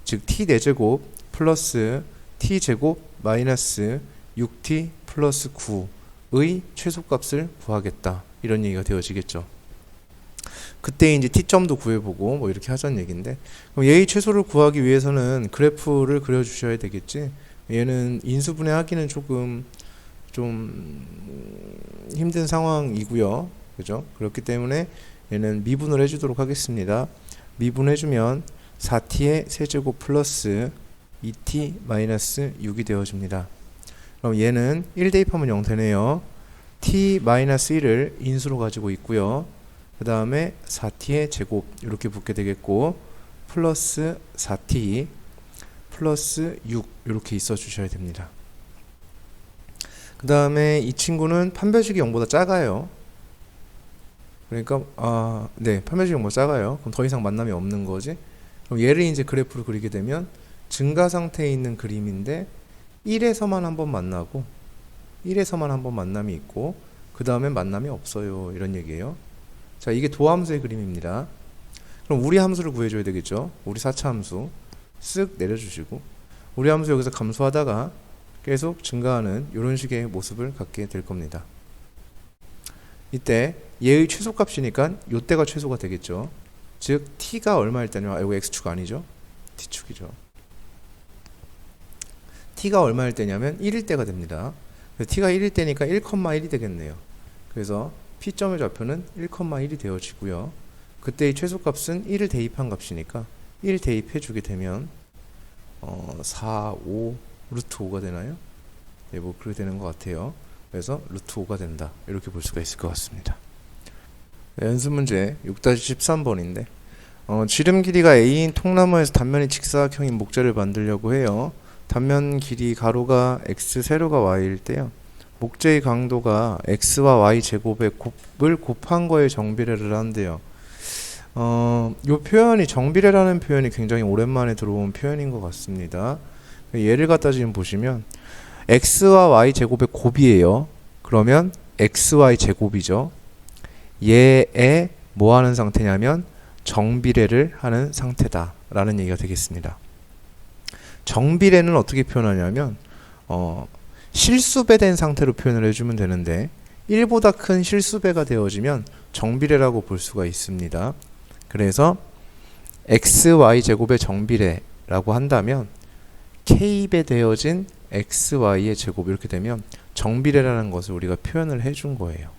즉 t 4제곱 플러스 t제곱 마이너스 6t 플러스 9의 최소값을 구하겠다 이런 얘기가 되어지겠죠. 그때 이제 t점도 구해보고 뭐 이렇게 하자는 얘기인데 그럼 얘의 최소를 구하기 위해서는 그래프를 그려주셔야 되겠지. 얘는 인수분해하기는 조금 좀 힘든 상황이고요. 그죠? 그렇기 때문에 얘는 미분을 해주도록 하겠습니다. 미분해주면 4t의 세제곱 플러스 2t 마이너스 6이 되어집니다. 그럼 얘는 1 대입하면 0 되네요. t 마이너스 1을 인수로 가지고 있고요. 그 다음에 4t의 제곱 이렇게 붙게 되겠고 플러스 4t 플러스 6 이렇게 있어 주셔야 됩니다. 그 다음에 이 친구는 판별식이 0보다 작아요. 그러니까 판별식이 0보다 작아요. 그럼 더 이상 만남이 없는 거지. 그럼 얘를 이제 그래프로 그리게 되면 증가 상태에 있는 그림인데 1에서만 한번 만나고 1에서만 한번 만남이 있고 그 다음에 만남이 없어요 이런 얘기예요. 자, 이게 도함수의 그림입니다. 그럼 우리 함수를 구해줘야 되겠죠. 우리 4차 함수 쓱 내려주시고 우리 함수 여기서 감소하다가 계속 증가하는 이런 식의 모습을 갖게 될 겁니다. 이때 얘의 최소값이니까 이때가 최소가 되겠죠. 즉 t가 얼마일 때냐, 이거 x축 아니죠? t축이죠. t가 얼마일 때냐면 1일 때가 됩니다. 그래서 t가 1일 때니까 1,1이 되겠네요. 그래서 P점의 좌표는 1,1이 되어지고요. 그때의 최소값은 1을 대입한 값이니까 1 대입해 주게 되면 4, 5, 루트 5가 되나요? 네, 뭐 그렇게 되는 것 같아요. 그래서 루트 5가 된다 이렇게 볼 수가 있을 것 같습니다. 네, 연습 문제 6-13번인데 지름 길이가 A인 통나무에서 단면이 직사각형인 목재를 만들려고 해요. 단면 길이 가로가 x, 세로가 y일 때요. 목재의 강도가 x와 y 제곱의 곱을 곱한 거에 정비례를 한대요. 이 표현이 정비례라는 표현이 굉장히 오랜만에 들어온 표현인 것 같습니다. 예를 갖다 지금 보시면 x와 y 제곱의 곱이에요. 그러면 xy 제곱이죠. 얘에 뭐 하는 상태냐면 정비례를 하는 상태다 라는 얘기가 되겠습니다. 정비례는 어떻게 표현하냐면 실수배된 상태로 표현을 해주면 되는데 1보다 큰 실수배가 되어지면 정비례라고 볼 수가 있습니다. 그래서 xy 제곱의 정비례라고 한다면 k배 되어진 xy의 제곱 이렇게 되면 정비례라는 것을 우리가 표현을 해준 거예요.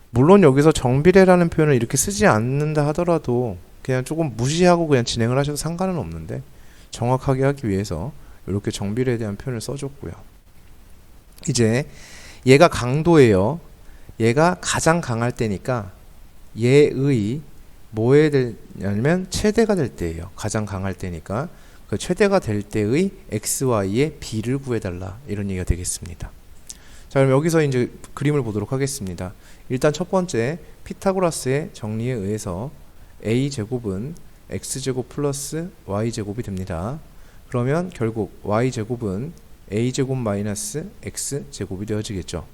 물론 여기서 정비례라는 표현을 이렇게 쓰지 않는다 하더라도 그냥 조금 무시하고 그냥 진행을 하셔도 상관은 없는데 정확하게 하기 위해서 이렇게 정비례에 대한 표현을 써줬고요. 이제 얘가 강도예요. 얘가 가장 강할 때니까 얘의 뭐에 되냐면 최대가 될 때예요. 가장 강할 때니까 그 최대가 될 때의 xy의 b를 구해달라 이런 얘기가 되겠습니다. 자, 그럼 여기서 이제 그림을 보도록 하겠습니다. 일단 첫 번째 피타고라스의 정리에 의해서 a 제곱은 x 제곱 플러스 y 제곱이 됩니다. 그러면 결국 y 제곱은 a 제곱 마이너스 x 제곱이 되어지겠죠.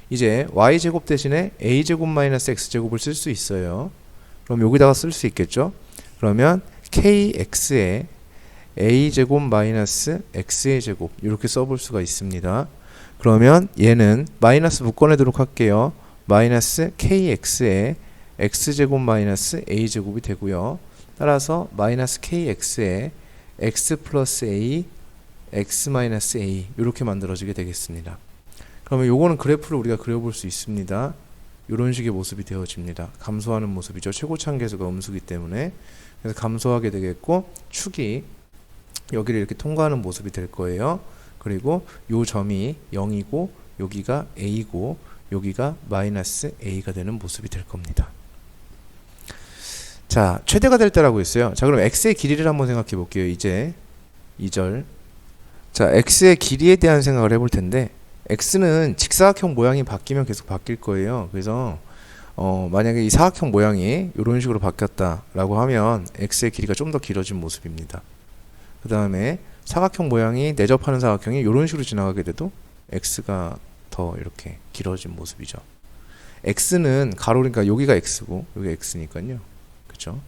이제 y 제곱 대신에 a 제곱 마이너스 x 제곱을 쓸 수 있어요. 그럼 여기다가 쓸 수 있겠죠. 그러면 kx에 a 제곱 마이너스 x의 제곱 이렇게 써볼 수가 있습니다. 그러면 얘는 마이너스 묶어내도록 할게요. 마이너스 kx에 x제곱 마이너스 a제곱이 되고요. 따라서 마이너스 kx에 x 플러스 a x 마이너스 a 이렇게 만들어지게 되겠습니다. 그러면 요거는 그래프를 우리가 그려볼 수 있습니다. 이런 식의 모습이 되어집니다. 감소하는 모습이죠. 최고차항계수가 음수기 때문에. 그래서 감소하게 되겠고 축이 여기를 이렇게 통과하는 모습이 될 거예요. 그리고 요 점이 0이고 여기가 a고 여기가 마이너스 a가 되는 모습이 될 겁니다. 자, 최대가 될 때라고 했어요. 자, 그럼 x의 길이를 한번 생각해 볼게요. 이제 2절. 자, x의 길이에 대한 생각을 해볼 텐데 x는 직사각형 모양이 바뀌면 계속 바뀔 거예요. 그래서 만약에 이 사각형 모양이 이런 식으로 바뀌었다라고 하면 x의 길이가 좀 더 길어진 모습입니다. 그 다음에 사각형 모양이 내접하는 사각형이 이런 식으로 지나가게 돼도 x가 더 이렇게 길어진 모습이죠. x는 가로니까 여기가 x고 여기가 x니까요. 그렇죠?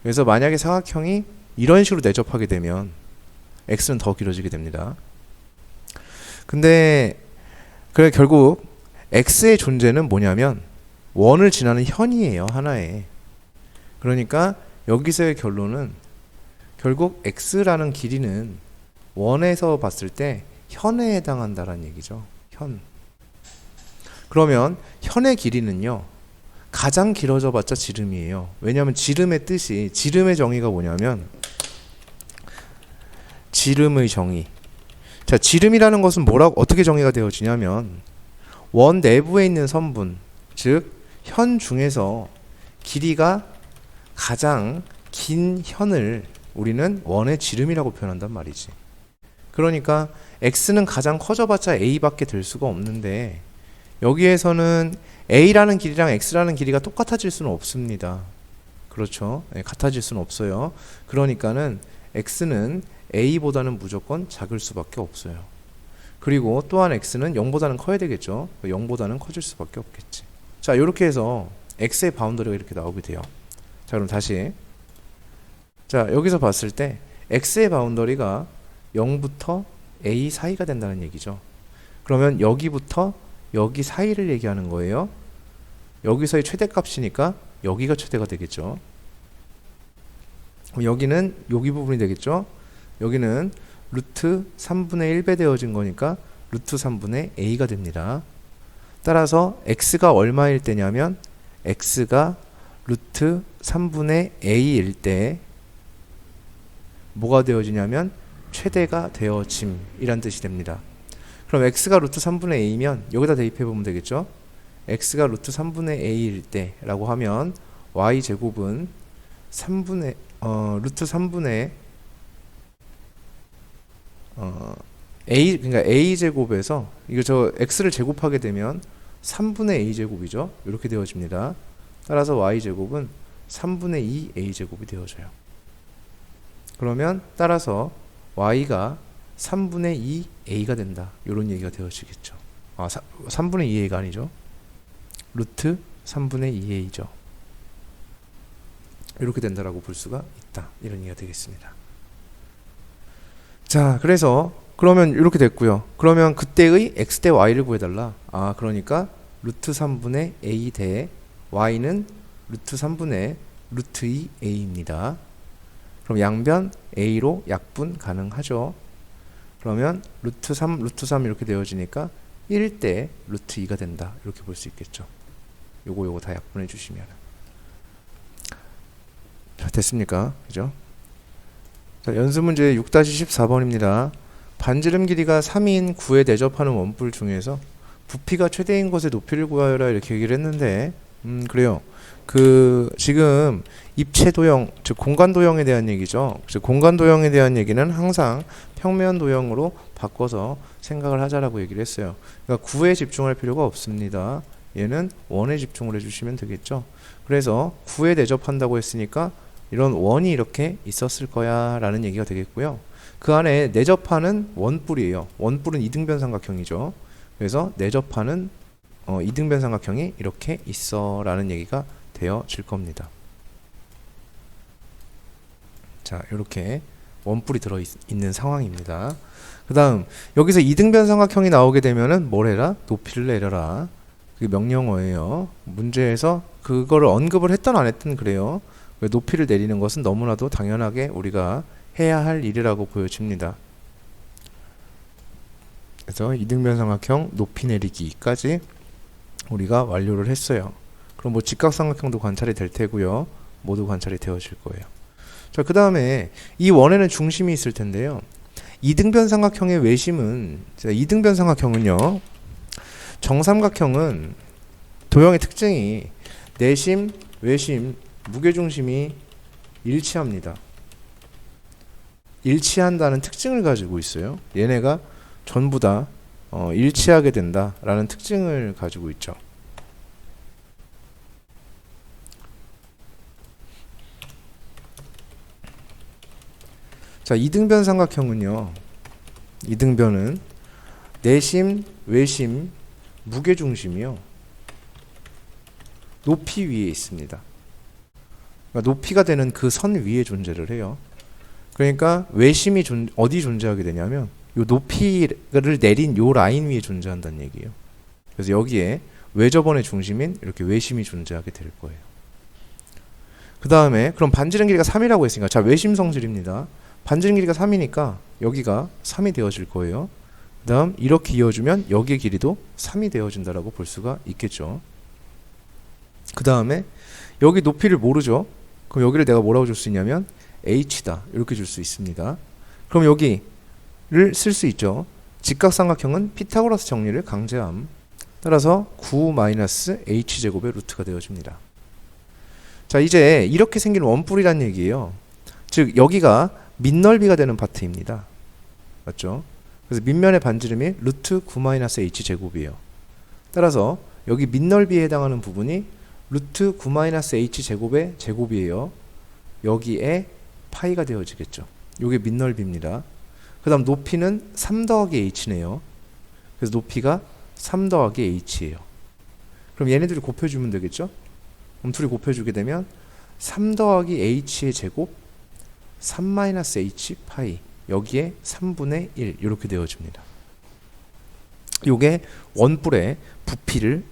그래서 만약에 사각형이 이런 식으로 내접하게 되면 x는 더 길어지게 됩니다. 근데 그래 결국 x의 존재는 뭐냐면 원을 지나는 현이에요. 하나에. 그러니까 여기서의 결론은 결국 x라는 길이는 원에서 봤을 때 현에 해당한다라는 얘기죠. 현. 그러면 현의 길이는요. 가장 길어져 봤자 지름이에요. 왜냐하면 지름의 뜻이 지름의 정의가 뭐냐면 지름의 정의. 자, 지름이라는 것은 뭐라고 어떻게 정의가 되어지냐면 원 내부에 있는 선분, 즉 현 중에서 길이가 가장 긴 현을 우리는 원의 지름이라고 표현한단 말이지. 그러니까 x는 가장 커져봤자 a밖에 될 수가 없는데 여기에서는 a라는 길이랑 x라는 길이가 똑같아질 수는 없습니다. 그렇죠? 네, 같아질 수는 없어요. 그러니까는 x는 a보다는 무조건 작을 수밖에 없어요. 그리고 또한 x는 0보다는 커야 되겠죠. 0보다는 커질 수밖에 없겠지. 자, 이렇게 해서 x의 바운더리가 이렇게 나오게 돼요. 자, 그럼 다시. 자, 여기서 봤을 때 x의 바운더리가 0부터 a 사이가 된다는 얘기죠. 그러면 여기부터 여기 사이를 얘기하는 거예요. 여기서의 최대값이니까 여기가 최대가 되겠죠. 그럼 여기는 여기 부분이 되겠죠. 여기는 루트 3분의 1배 되어진 거니까 루트 3분의 a가 됩니다. 따라서 x가 얼마일 때냐면 x가 루트 3분의 a일 때 뭐가 되어지냐면 최대가 되어짐이란 뜻이 됩니다. 그럼 x가 루트 3분의 a면 여기다 대입해 보면 되겠죠. x가 루트 3분의 a일 때 라고 하면 y제곱은 루트 3분의 a, 그러니까 a제곱에서 이거 저 x를 제곱하게 되면 3분의 a제곱이죠. 이렇게 되어집니다. 따라서 y제곱은 3분의 2 a제곱이 되어져요. 그러면 따라서 y가 3분의 2 a가 된다. 이런 얘기가 되어지겠죠. 3분의 2 a가 아니죠. 루트 3분의 2 a죠. 이렇게 된다라고 볼 수가 있다. 이런 얘기가 되겠습니다. 자, 그래서 그러면 이렇게 됐고요. 그러면 그때의 x 대 y를 구해달라. 그러니까 루트 3분의 a 대 y는 루트 3분의 루트 2 a입니다. 그럼 양변 a로 약분 가능하죠. 그러면 루트 3 이렇게 되어지니까 1대 루트 2가 된다. 이렇게 볼 수 있겠죠. 요거 다 약분해 주시면. 자, 됐습니까? 그죠? 자, 연습 문제 6-14번입니다. 반지름 길이가 3인 9에 내접하는 원뿔 중에서 부피가 최대인 것의 높이를 구하여라 이렇게 얘기를 했는데 그래요. 그 지금 입체 도형, 즉 공간 도형에 대한 얘기죠. 즉 공간 도형에 대한 얘기는 항상 평면 도형으로 바꿔서 생각을 하자라고 얘기를 했어요. 그러니까 구에 집중할 필요가 없습니다. 얘는 원에 집중을 해주시면 되겠죠. 그래서 구에 내접한다고 했으니까 이런 원이 이렇게 있었을 거야 라는 얘기가 되겠고요. 그 안에 내접하는 원뿔이에요. 원뿔은 이등변 삼각형이죠. 그래서 내접하는 이등변 삼각형이 이렇게 있어 라는 얘기가 되어질 겁니다. 자, 이렇게 원뿔이 들어있는 상황입니다. 그 다음 여기서 이등변 삼각형이 나오게 되면은 뭘 해라? 높이를 내려라. 그게 명령어예요. 문제에서 그거를 언급을 했든 안 했든 그래요. 높이를 내리는 것은 너무나도 당연하게 우리가 해야 할 일이라고 보여집니다. 그래서 이등변 삼각형 높이 내리기까지 우리가 완료를 했어요. 그럼 뭐 직각삼각형도 관찰이 될 테고요. 모두 관찰이 되어질 거예요. 자, 그 다음에 이 원에는 중심이 있을 텐데요. 이등변 삼각형의 외심은, 이등변 삼각형은요, 정삼각형은 도형의 특징이 내심, 외심, 무게중심이 일치합니다. 일치한다는 특징을 가지고 있어요. 얘네가 전부 다 일치하게 된다라는 특징을 가지고 있죠. 자, 이등변 삼각형은요. 이등변은 내심, 외심, 무게중심이요. 높이 위에 있습니다. 그러니까 높이가 되는 그 선 위에 존재를 해요. 그러니까 외심이 어디 존재하게 되냐면 요 높이를 내린 요 라인 위에 존재한다는 얘기예요. 그래서 여기에 외접원의 중심인 이렇게 외심이 존재하게 될 거예요. 그 다음에 그럼 반지름 길이가 3이라고 했으니까 자, 외심 성질입니다. 반지름 길이가 3이니까 여기가 3이 되어질 거예요. 그 다음 이렇게 이어주면 여기의 길이도 3이 되어진다라고 볼 수가 있겠죠. 그 다음에 여기 높이를 모르죠. 그럼 여기를 내가 뭐라고 줄 수 있냐면 h다 이렇게 줄 수 있습니다. 그럼 여기를 쓸 수 있죠. 직각삼각형은 피타고라스 정리를 강제함. 따라서 9-h제곱의 루트가 되어집니다. 자, 이제 이렇게 생긴 원뿔이란 얘기예요. 즉 여기가 밑넓이가 되는 파트입니다. 맞죠? 그래서 밑면의 반지름이 루트 9-h제곱이에요. 따라서 여기 밑넓이에 해당하는 부분이 루트 9-h제곱의 제곱이에요. 여기에 파이가 되어지겠죠. 이게 밑넓이입니다. 그 다음 높이는 3 더하기 h네요. 그래서 높이가 3 더하기 h예요. 그럼 얘네들이 곱해주면 되겠죠? 그럼 둘이 곱해주게 되면 3 더하기 h의 제곱 3-h 파이 여기에 3분의 1 이렇게 되어집니다. 이게 원뿔의 부피를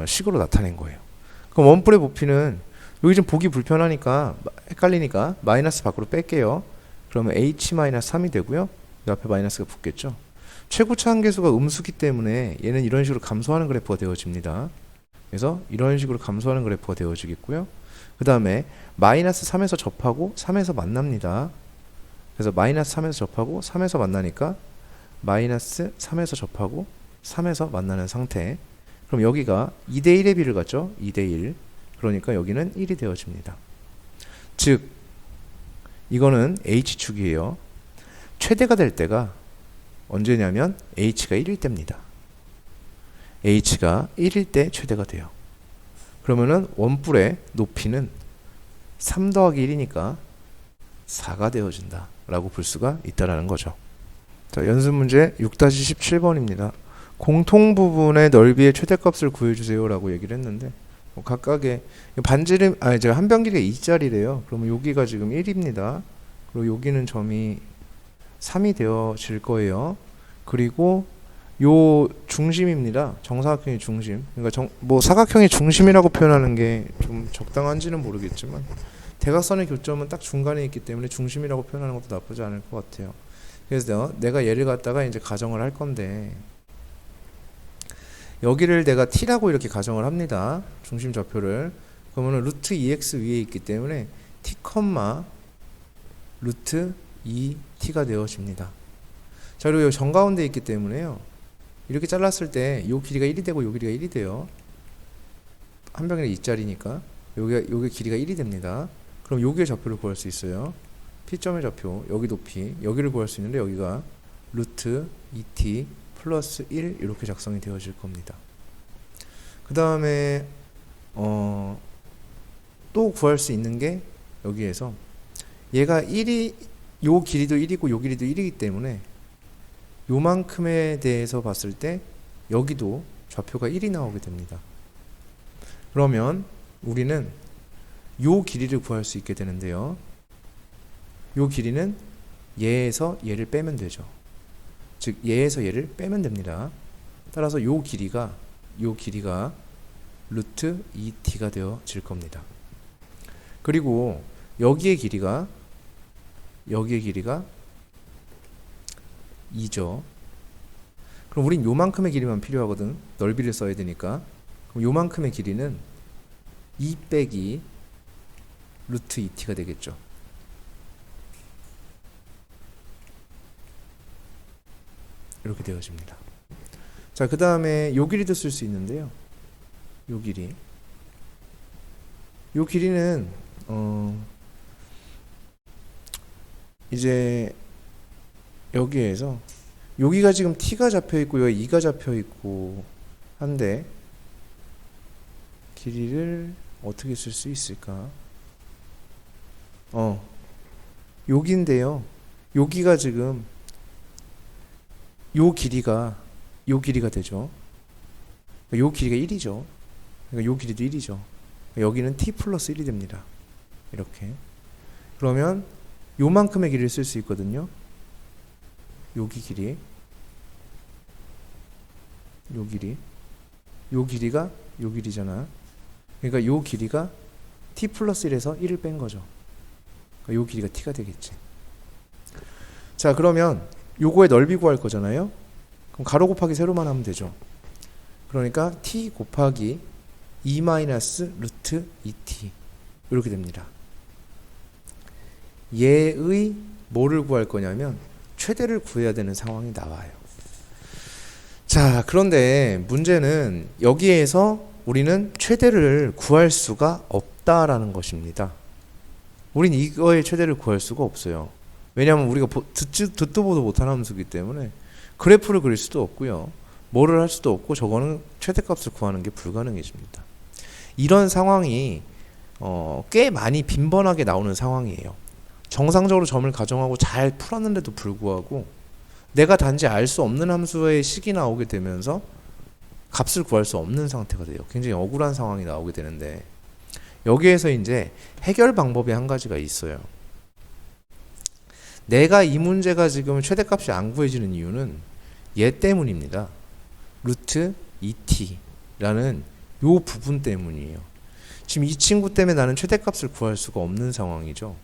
식으로 나타낸 거예요. 그럼 원뿔의 부피는 여기 좀 보기 불편하니까 헷갈리니까 마이너스 밖으로 뺄게요. 그러면 h-3이 되고요. 이 앞에 마이너스가 붙겠죠. 최고차 한계수가 음수기 때문에 얘는 이런 식으로 감소하는 그래프가 되어집니다. 그래서 이런 식으로 감소하는 그래프가 되어지겠고요. 그 다음에 마이너스 3에서 접하고 3에서 만납니다. 그래서 마이너스 3에서 접하고 3에서 만나니까 마이너스 3에서 접하고 3에서 만나는 상태. 그럼 여기가 2대1의 비를 갖죠. 2대1. 그러니까 여기는 1이 되어집니다. 즉 이거는 H축이에요. 최대가 될 때가 언제냐면 H가 1일 때입니다. H가 1일 때 최대가 돼요. 그러면은 원뿔의 높이는 3 더하기 1이니까 4가 되어진다 라고 볼 수가 있다라는 거죠. 자, 연습 문제 6-17번입니다. 공통 부분의 넓이의 최대값을 구해주세요 라고 얘기를 했는데 각각의 반지름 제가 한 변 길이가 2짜리래요. 그러면 여기가 지금 1입니다. 그리고 여기는 점이 3이 되어질 거예요. 그리고 요 중심입니다. 정사각형의 중심. 그러니까 뭐 사각형의 중심이라고 표현하는 게 좀 적당한지는 모르겠지만 대각선의 교점은 딱 중간에 있기 때문에 중심이라고 표현하는 것도 나쁘지 않을 것 같아요. 그래서 내가 얘를 갖다가 이제 가정을 할 건데 여기를 내가 t라고 이렇게 가정을 합니다. 중심 좌표를. 그러면 루트 2x 위에 있기 때문에 t, 루트 2t가 되어집니다. 자, 그리고 여기 정가운데 있기 때문에요. 이렇게 잘랐을 때 이 길이가 1이 되고 이 길이가 1이 돼요. 한 병에 2짜리니까 요게 길이가 1이 됩니다. 그럼 여기의 좌표를 구할 수 있어요. P점의 좌표, 여기도 P, 여기를 구할 수 있는데 여기가 루트 2t 플러스 1 이렇게 작성이 되어질 겁니다. 그 다음에 또 구할 수 있는 게 여기에서 얘가 1이 요 길이도 1이고 요 길이도 1이기 때문에 요만큼에 대해서 봤을 때 여기도 좌표가 1이 나오게 됩니다. 그러면 우리는 요 길이를 구할 수 있게 되는데요. 요 길이는 얘에서 얘를 빼면 되죠. 즉 얘에서 얘를 빼면 됩니다. 따라서 요 길이가 루트 2t가 되어질 겁니다. 그리고 여기의 길이가 2죠. 그럼 우린 요만큼의 길이만 필요하거든. 넓이를 써야 되니까. 그럼 요만큼의 길이는 2 빼기 루트 2t가 되겠죠. 이렇게 되어집니다. 자, 그 다음에 요 길이도 쓸 수 있는데요. 요 길이는 이제 여기에서 여기가 지금 t가 잡혀 있고 여기 2가 잡혀 있고 한데 길이를 어떻게 쓸 수 있을까? 여기인데요. 여기가 지금 요 길이가 되죠. 요 길이가 1이죠. 그러니까 요 길이도 1이죠. 여기는 t 플러스 1이 됩니다. 이렇게. 그러면 요만큼의 길이를 쓸 수 있거든요. 여기 길이. 요 길이가 요 길이잖아. 그러니까 요 길이가 t 플러스 1에서 1을 뺀 거죠. 그러니까 요 길이가 t가 되겠지. 자, 그러면 요거의 넓이 구할 거잖아요. 그럼 가로 곱하기 세로만 하면 되죠. 그러니까 t 곱하기 2 마이너스 루트 2t 이렇게 됩니다. 얘의 뭐를 구할 거냐면 최대를 구해야 되는 상황이 나와요. 자, 그런데 문제는 여기에서 우리는 최대를 구할 수가 없다라는 것입니다. 우린 이거의 최대를 구할 수가 없어요. 왜냐하면 우리가 듣도 보도 못하는 함수이기 때문에 그래프를 그릴 수도 없고요. 뭐를 할 수도 없고 저거는 최대값을 구하는 게 불가능해집니다. 이런 상황이 꽤 많이 빈번하게 나오는 상황이에요. 정상적으로 점을 가정하고 잘 풀었는데도 불구하고 내가 단지 알 수 없는 함수의 식이 나오게 되면서 값을 구할 수 없는 상태가 돼요. 굉장히 억울한 상황이 나오게 되는데 여기에서 이제 해결 방법이 한 가지가 있어요. 내가 이 문제가 지금 최대값이 안 구해지는 이유는 얘 때문입니다. 루트 2t라는 요 부분 때문이에요. 지금 이 친구 때문에 나는 최대값을 구할 수가 없는 상황이죠.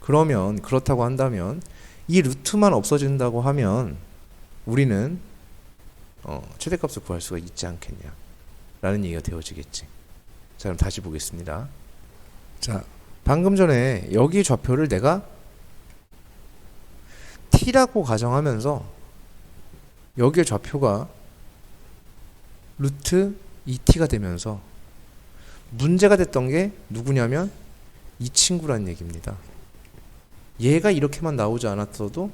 그러면 그렇다고 한다면 이 루트만 없어진다고 하면 우리는 최대값을 구할 수가 있지 않겠냐 라는 얘기가 되어지겠지. 자, 그럼 다시 보겠습니다. 자, 방금 전에 여기 좌표를 내가 t라고 가정하면서 여기의 좌표가 루트 2t가 되면서 문제가 됐던 게 누구냐면 이 친구란 얘기입니다. 얘가 이렇게만 나오지 않았어도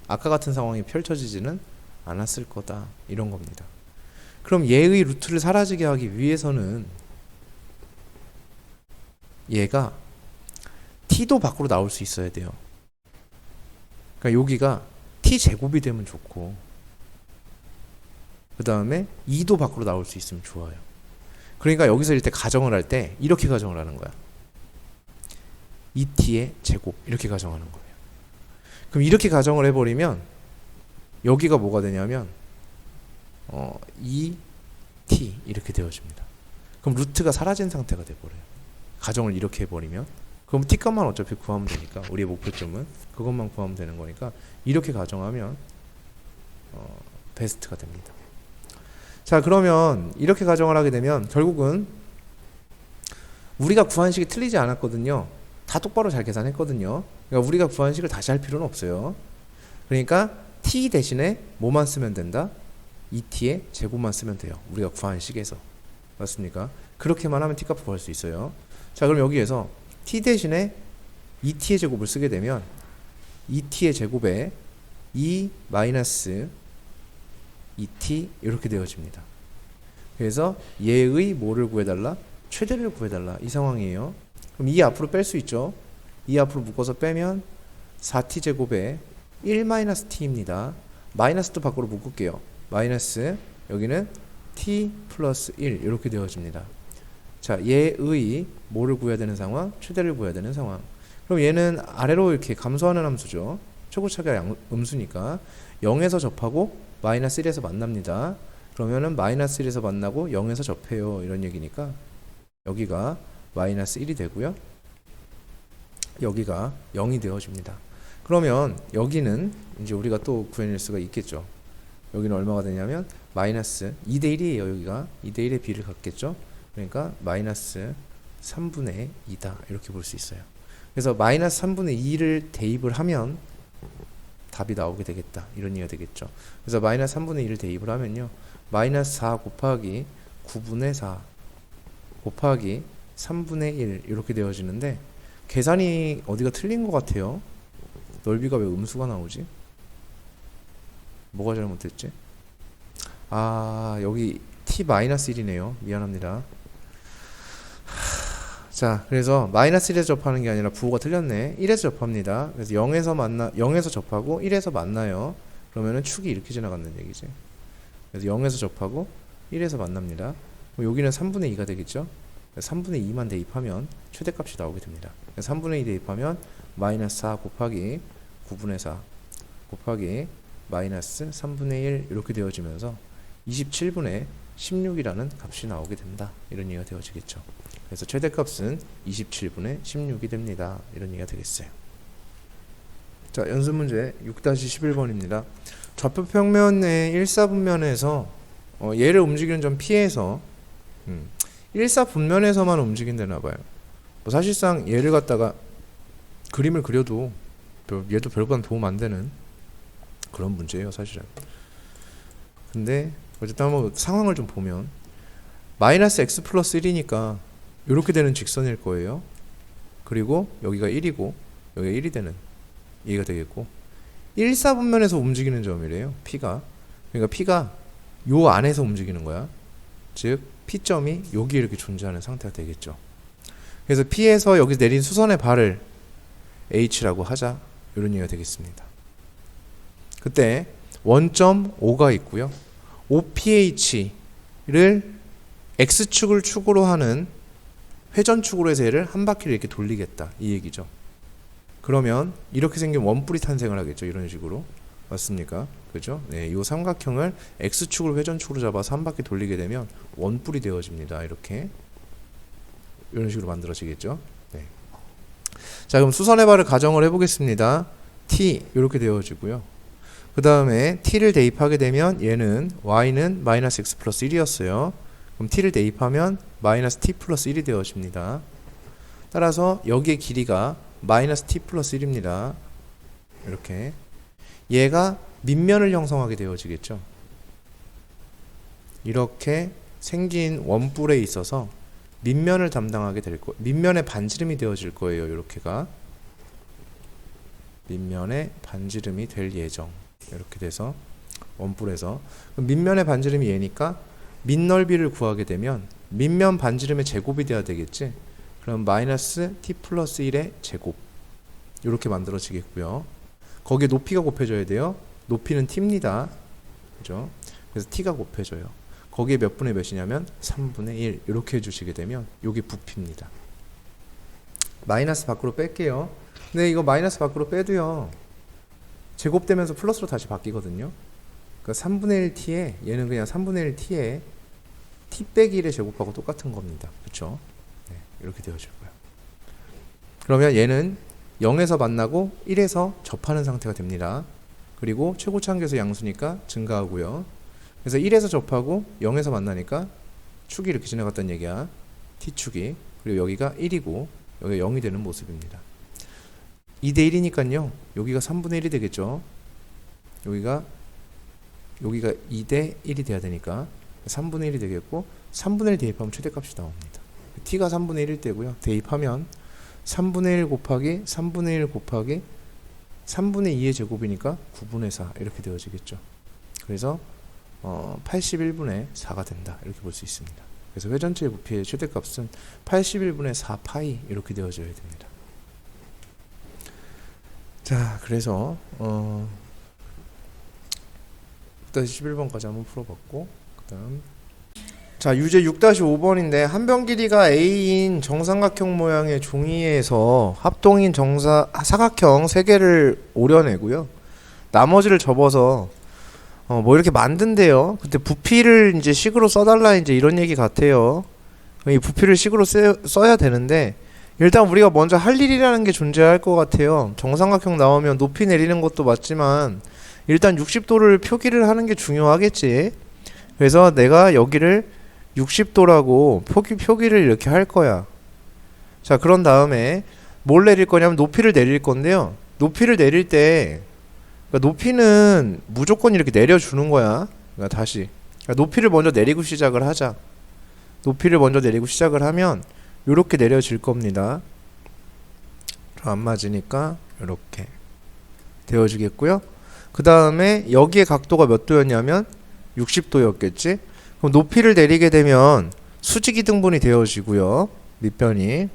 아까 같은 상황이 펼쳐지지는 않았을 거다, 이런 겁니다. 그럼 얘의 루트를 사라지게 하기 위해서는 얘가 t도 밖으로 나올 수 있어야 돼요. 그러니까 여기가 t제곱이 되면 좋고 그 다음에 2도 밖으로 나올 수 있으면 좋아요. 그러니까 여기서 이때 가정을 할 때 이렇게 가정을 하는 거야. 2t의 제곱 이렇게 가정하는 거예요. 그럼 이렇게 가정을 해버리면 여기가 뭐가 되냐면 2t 이렇게 되어집니다. 그럼 루트가 사라진 상태가 돼버려요. 가정을 이렇게 해버리면 그럼 t값만 어차피 구하면 되니까 우리의 목표점은 그것만 구하면 되는 거니까 이렇게 가정하면 베스트가 됩니다. 자, 그러면 이렇게 가정을 하게 되면 결국은 우리가 구한 식이 틀리지 않았거든요. 다 똑바로 잘 계산했거든요. 그러니까 우리가 구한 식을 다시 할 필요는 없어요. 그러니까 t 대신에 뭐만 쓰면 된다? 2t의 제곱만 쓰면 돼요. 우리가 구한 식에서. 맞습니까? 그렇게만 하면 t값을 구할 수 있어요. 자, 그럼 여기에서 t 대신에 2t의 제곱을 쓰게 되면 2t의 제곱에 2 마이너스 2t 이렇게 되어집니다. 그래서 얘의 뭐를 구해달라? 최대를 구해달라. 이 상황이에요. 그럼 2 앞으로 뺄 수 있죠. 2 앞으로 묶어서 빼면 4t 제곱에 1 마이너스 t입니다. 마이너스도 밖으로 묶을게요. 마이너스 여기는 t 플러스 1 이렇게 되어집니다. 자, 얘의 뭐를 구해야 되는 상황? 최대를 구해야 되는 상황. 그럼 얘는 아래로 이렇게 감소하는 함수죠. 최고차가 음수니까 0에서 접하고 마이너스 1에서 만납니다. 그러면은 마이너스 1에서 만나고 0에서 접해요. 이런 얘기니까 여기가 마이너스 1이 되고요. 여기가 0이 되어집니다. 그러면 여기는 이제 우리가 또 구해낼 수가 있겠죠. 여기는 얼마가 되냐면 마이너스 2대 1이에요. 여기가 2대 1의 비를 갖겠죠. 그러니까 마이너스 3분의 2다 이렇게 볼 수 있어요. 그래서 마이너스 3분의 2를 대입을 하면 답이 나오게 되겠다 이런 이해가 되겠죠. 그래서 마이너스 3분의 2를 대입을 하면요 마이너스 4 곱하기 9분의 4 곱하기 3분의 1 이렇게 되어지는데 계산이 어디가 틀린 것 같아요. 넓이가 왜 음수가 나오지? 뭐가 잘못됐지? 아, 여기 t-1이네요. 미안합니다. 자, 그래서 마이너스 1에서 접하는 게 아니라 부호가 틀렸네. 1에서 접합니다. 그래서 0에서 접하고 1에서 만나요. 그러면은 축이 이렇게 지나간다는 얘기지. 그래서 0에서 접하고 1에서 만납니다. 그럼 여기는 3분의 2가 되겠죠? 3분의 2만 대입하면 최대값이 나오게 됩니다. 3분의 2 대입하면 마이너스 4 곱하기 9분의 4 곱하기 마이너스 3분의 1 이렇게 되어지면서 27분의 16이라는 값이 나오게 된다. 이런 얘기가 되어지겠죠. 그래서 최대값은 27분의 16이 됩니다. 이런 얘기가 되겠어요. 자, 연습 문제 6-11번입니다. 좌표 평면의 1사분면에서 얘를 움직이는 점 P에서 1사분면에서만 움직인다나 봐요. 뭐 사실상 얘를 갖다가 그림을 그려도 얘도 별반 도움 안 되는 그런 문제예요, 사실은. 근데 어쨌든 한번 상황을 좀 보면 마이너스 x 플러스 1이니까 이렇게 되는 직선일 거예요. 그리고 여기가 1이고 여기가 1이 되는 얘가 되겠고 1사분면에서 움직이는 점이래요. P가. 그러니까 P가 요 안에서 움직이는 거야. 즉 P점이 여기 이렇게 존재하는 상태가 되겠죠. 그래서 P에서 여기 내린 수선의 발을 H라고 하자. 이런 얘기가 되겠습니다. 그때 원점 O가 있고요. OPH를 X축을 축으로 하는 회전축으로 해서 얘를 한 바퀴를 이렇게 돌리겠다. 이 얘기죠. 그러면 이렇게 생긴 원뿔이 탄생을 하겠죠. 이런 식으로. 맞습니까? 그죠? 네, 이 삼각형을 X축을 회전축으로 잡아서 한 바퀴 돌리게 되면 원뿔이 되어집니다. 이렇게. 이런 식으로 만들어지겠죠. 네. 자, 그럼 수선의 발을 가정을 해보겠습니다. T 이렇게 되어지고요. 그 다음에 T를 대입하게 되면 얘는 Y는 마이너스 X 플러스 1이었어요. 그럼 T를 대입하면 마이너스 T 플러스 1이 되어집니다. 따라서 여기의 길이가 마이너스 T 플러스 1입니다. 이렇게. 얘가 밑면을 형성하게 되어지겠죠. 이렇게 생긴 원뿔에 있어서 밑면을 담당하게 될 거예요. 밑면의 반지름이 되어질 거예요. 이렇게가. 밑면의 반지름이 될 예정. 이렇게 돼서 원뿔에서 밑면의 반지름이 얘니까 밑넓이를 구하게 되면 밑면 반지름의 제곱이 돼야 되겠지. 그럼 마이너스 t 플러스 1의 제곱 이렇게 만들어지겠고요. 거기에 높이가 곱해져야 돼요. 높이는 t입니다. 그죠? 그래서 t가 곱해져요. 거기에 몇 분의 몇이냐면 3분의 1 이렇게 해주시게 되면 여기 부피입니다. 마이너스 밖으로 뺄게요. 근데 이거 마이너스 밖으로 빼도요. 제곱되면서 플러스로 다시 바뀌거든요. 그러니까 3분의 1t에 얘는 그냥 3분의 1t에 t 빼기 1의 제곱하고 똑같은 겁니다. 그렇죠? 네, 이렇게 되어질 거예요. 그러면 얘는 0에서 만나고 1에서 접하는 상태가 됩니다. 그리고 최고차항계수 양수니까 증가하고요. 그래서 1에서 접하고 0에서 만나니까 축이 이렇게 지나갔다는 얘기야. t축이. 그리고 여기가 1이고 여기가 0이 되는 모습입니다. 2대 1이니까요. 여기가 3분의 1이 되겠죠. 여기가 2대 1이 돼야 되니까 3분의 1이 되겠고 3분의 1 대입하면 최대값이 나옵니다. t가 3분의 1일 때고요. 대입하면 3분의 1 곱하기 3분의 1 곱하기 3분의 2의 제곱이니까 9분의 4 이렇게 되어지겠죠. 그래서 81분의 4가 된다 이렇게 볼 수 있습니다. 그래서 회전체의 부피의 최대값은 81분의 4 파이 이렇게 되어져야 됩니다. 자, 그래서 6-11번까지 한번 풀어봤고, 그 다음 자, 유제 6-5번인데 한변 길이가 A인 정삼각형 모양의 종이에서 합동인 사각형 3개를 오려내고요. 나머지를 접어서 뭐 이렇게 만든대요. 근데 부피를 이제 식으로 써달라 이제 이런 얘기 같아요. 이 부피를 식으로 써야 되는데 일단 우리가 먼저 할 일이라는 게 존재할 것 같아요. 정삼각형 나오면 높이 내리는 것도 맞지만 일단 60도를 표기를 하는 게 중요하겠지. 그래서 내가 여기를 60도라고 표기를 이렇게 할 거야. 자, 그런 다음에 뭘 내릴 거냐면 높이를 내릴 건데요. 높이를 내릴 때 그러니까 높이는 무조건 이렇게 내려주는 거야. 그러니까 다시 그러니까 높이를 먼저 내리고 시작을 하자. 높이를 먼저 내리고 시작을 하면 요렇게 내려질 겁니다. 안 맞으니까 요렇게 되어지겠고요. 그 다음에 여기에 각도가 몇 도였냐면 60도였겠지. 그럼 높이를 내리게 되면 수직이 등분이 되어지고요. 밑변이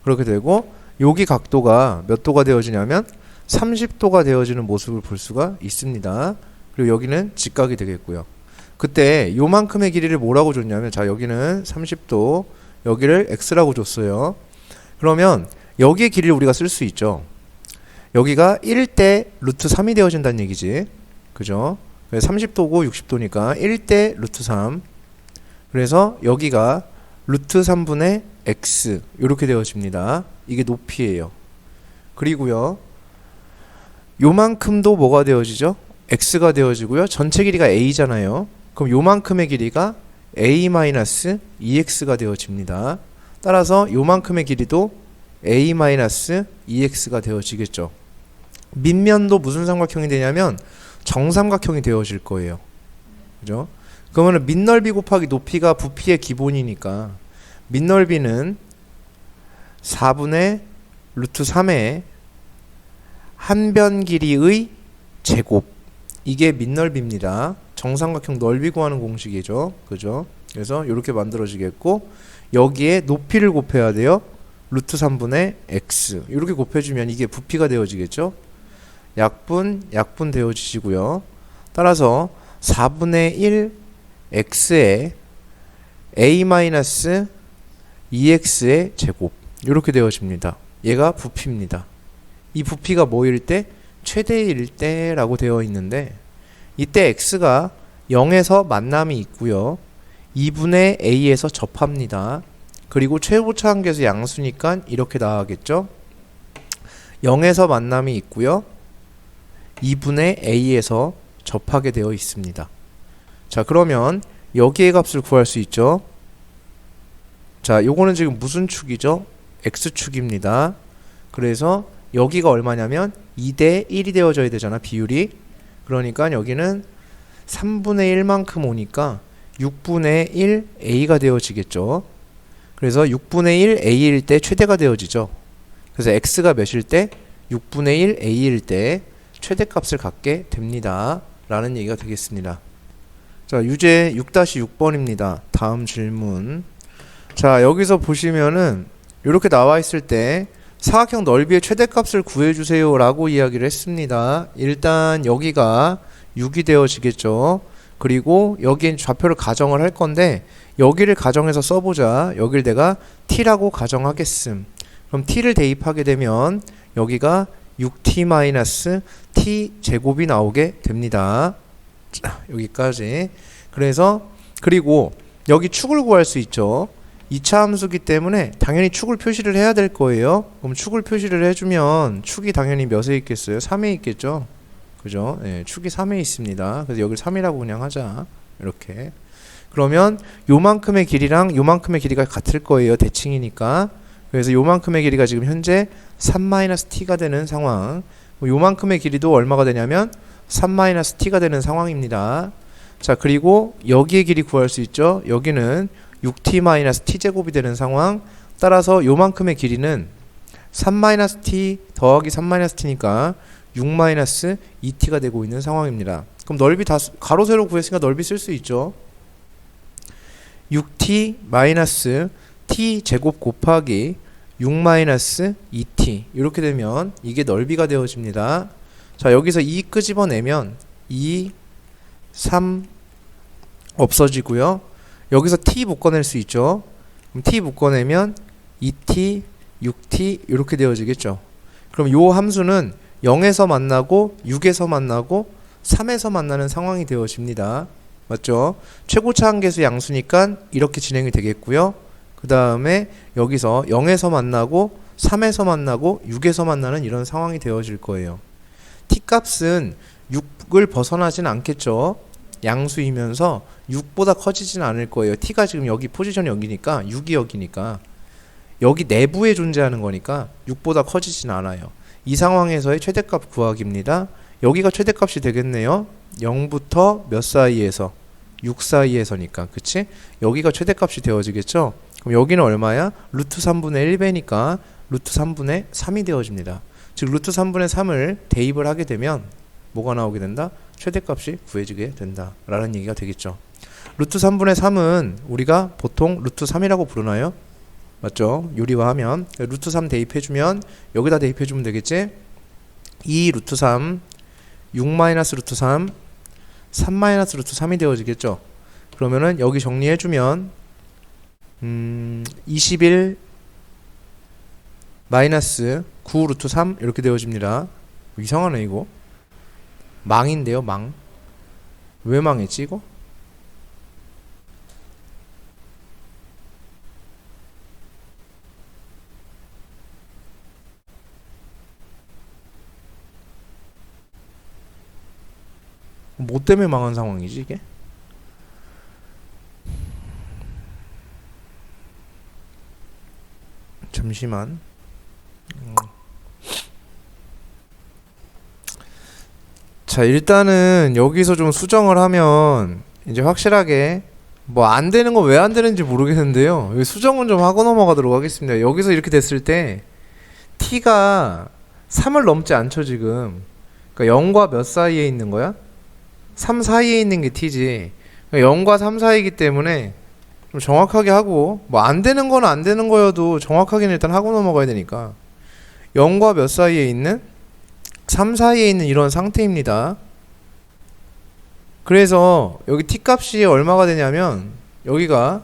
그렇게 되고 여기 각도가 몇 도가 되어지냐면 30도가 되어지는 모습을 볼 수가 있습니다. 그리고 여기는 직각이 되겠고요. 그때 요만큼의 길이를 뭐라고 줬냐면 자, 여기는 30도, 여기를 x라고 줬어요. 그러면 여기의 길이를 우리가 쓸 수 있죠. 여기가 1대 루트 3이 되어진다는 얘기지. 그죠? 30도고 60도니까 1대 루트 3. 그래서 여기가 루트 3분의 x 이렇게 되어집니다. 이게 높이예요. 그리고요. 요만큼도 뭐가 되어지죠? x가 되어지고요. 전체 길이가 a잖아요. 그럼 요만큼의 길이가 a-2x가 되어집니다. 따라서 요만큼의 길이도 a-2x가 되어지겠죠. 밑면도 무슨 삼각형이 되냐면 정삼각형이 되어질 거예요. 그죠? 그러면 밑넓이 곱하기 높이가 부피의 기본이니까 밑넓이는 4분의 루트 3의 한변 길이의 제곱. 이게 밑넓이입니다. 정삼각형 넓이 구하는 공식이죠. 그죠? 그래서 이렇게 만들어지겠고 여기에 높이를 곱해야 돼요. 루트 3분의 x. 이렇게 곱해주면 이게 부피가 되어지겠죠. 약분 되어지시고요. 따라서 4분의 1 x에 a-2x의 제곱 이렇게 되어집니다. 얘가 부피입니다. 이 부피가 뭐일 때? 최대일 때라고 되어 있는데 이때 x가 0에서 만남이 있고요. 2분의 a에서 접합니다. 그리고 최고차 한계에서 양수니까 이렇게 나가겠죠. 0에서 만남이 있고요. 2분의 a에서 접하게 되어 있습니다. 자, 그러면 여기의 값을 구할 수 있죠. 자, 요거는 지금 무슨 축이죠? x축입니다. 그래서 여기가 얼마냐면 2대 1이 되어져야 되잖아, 비율이. 그러니까 여기는 3분의 1만큼 오니까 6분의 1 a가 되어지겠죠. 그래서 6분의 1 a일 때 최대가 되어지죠. 그래서 x가 몇일 때? 6분의 1 a일 때 최대값을 갖게 됩니다. 라는 얘기가 되겠습니다. 자, 유제 6-6번입니다. 다음 질문. 자, 여기서 보시면은 이렇게 나와 있을 때 사각형 넓이의 최대값을 구해주세요 라고 이야기를 했습니다. 일단 여기가 6이 되어지겠죠. 그리고 여기엔 좌표를 가정을 할 건데 여기를 가정해서 써보자. 여기를 내가 t라고 가정하겠음. 그럼 t를 대입하게 되면 여기가 6t-t 제곱이 나오게 됩니다. 자, 여기까지. 그래서 그리고 여기 축을 구할 수 있죠. 2차 함수기 때문에 당연히 축을 표시를 해야 될 거예요. 그럼 축을 표시를 해주면 축이 당연히 몇에 있겠어요? 3에 있겠죠. 그죠? 네, 축이 3에 있습니다. 그래서 여기를 3이라고 그냥 하자. 이렇게. 그러면 요만큼의 길이랑 요만큼의 길이가 같을 거예요. 대칭이니까. 그래서 요만큼의 길이가 지금 현재 3-t가 되는 상황. 요만큼의 길이도 얼마가 되냐면 3-t가 되는 상황입니다. 자, 그리고 여기의 길이 구할 수 있죠. 여기는 6t-t제곱이 되는 상황. 따라서 요만큼의 길이는 3-t 더하기 3-t니까 6-2t가 되고 있는 상황입니다. 그럼 넓이 다 가로 세로 구했으니까 넓이 쓸 수 있죠. 6t-t 제곱 곱하기 6-2t 이렇게 되면 이게 넓이가 되어집니다. 자, 여기서 2 끄집어내면 2, 3 없어지고요. 여기서 t 묶어낼 수 있죠. 그럼 t 묶어내면 2t, 6t 이렇게 되어지겠죠. 그럼 요 함수는 0에서 만나고 6에서 만나고 3에서 만나는 상황이 되어집니다. 맞죠? 최고차 한계수 양수니까 이렇게 진행이 되겠고요. 그 다음에 여기서 0에서 만나고 3에서 만나고 6에서 만나는 이런 상황이 되어질 거예요. t 값은 6을 벗어나진 않겠죠. 양수이면서 6보다 커지진 않을 거예요. t가 지금 여기 포지션이 여기니까 6이 여기니까 여기 내부에 존재하는 거니까 6보다 커지진 않아요. 이 상황에서의 최대값 구하기입니다. 여기가 최대값이 되겠네요. 0부터 몇 사이에서? 6 사이에서니까. 그치? 여기가 최대값이 되어지겠죠? 그럼 여기는 얼마야? 루트 3분의 1배니까 루트 3분의 3이 되어집니다. 즉 루트 3분의 3을 대입을 하게 되면 뭐가 나오게 된다? 최대값이 구해지게 된다 라는 얘기가 되겠죠. 루트 3분의 3은 우리가 보통 루트 3이라고 부르나요? 맞죠? 유리화하면 루트 3 대입해주면 여기다 대입해주면 되겠지? 2 루트 3 6 마이너스 루트 3 3 마이너스 루트 3이 되어지겠죠? 그러면은 여기 정리해주면 21 마이너스 9 루트 3 이렇게 되어집니다. 이상하네 이거. 망인데요, 망. 왜 망했지 이거? 뭐 때문에 망한 상황이지 이게? 잠시만. 자, 일단은 여기서 좀 수정을 하면 이제 확실하게 뭐 안 되는 거 왜 안 되는지 모르겠는데요. 여기 수정은 좀 하고 넘어가도록 하겠습니다. 여기서 이렇게 됐을 때 t가 3을 넘지 않죠 지금. 그러니까 0과 몇 사이에 있는 거야? 3 사이에 있는 게 t지. 그러니까 0과 3 사이이기 때문에 좀 정확하게 하고, 뭐 안 되는 거는 안 되는 거여도 정확하게는 일단 하고 넘어가야 되니까 0과 몇 사이에 있는? 3 사이에 있는 이런 상태입니다. 그래서 여기 t 값이 얼마가 되냐면 여기가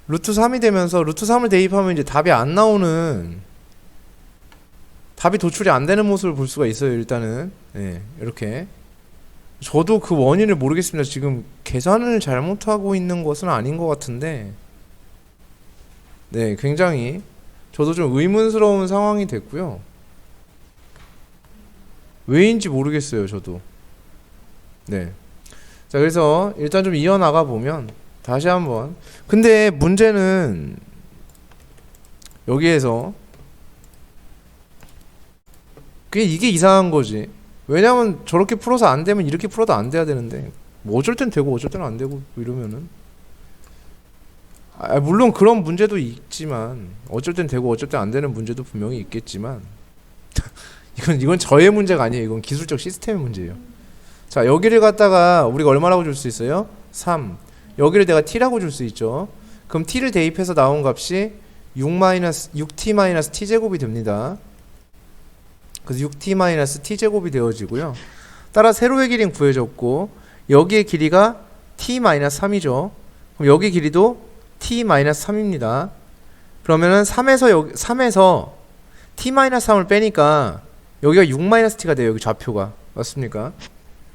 루트 3이 되면서 루트 3을 대입하면 이제 답이 안 나오는, 답이 도출이 안 되는 모습을 볼 수가 있어요. 일단은 네, 이렇게. 저도 그 원인을 모르겠습니다. 지금 계산을 잘못하고 있는 것은 아닌 것 같은데, 네, 굉장히 저도 좀 의문스러운 상황이 됐고요. 왜인지 모르겠어요, 저도. 네. 자, 그래서 일단 좀 이어나가 보면 다시 한번. 근데 문제는 여기에서 이게 이상한 거지. 왜냐면 저렇게 풀어서 안 되면 이렇게 풀어도 안 돼야 되는데, 뭐 어쩔 땐 되고 어쩔 때는 안 되고 뭐 이러면은, 물론 그런 문제도 있지만, 어쩔 땐 되고 어쩔 땐 안 되는 문제도 분명히 있겠지만 이건 저의 문제가 아니에요. 이건 기술적 시스템의 문제예요. 자, 여기를 갖다가 우리가 얼마라고 줄 수 있어요? 3. 여기를 내가 t라고 줄 수 있죠. 그럼 t를 대입해서 나온 값이 6t-t 제곱이 됩니다. 그래서 6t-t 제곱이 되어지고요. 따라 세로의 길이는 구해졌고, 여기의 길이가 t-3이죠. 그럼 여기 길이도 t-3입니다. 그러면은 3에서 t-3을 빼니까 여기가 6-t가 돼요. 여기 좌표가. 맞습니까?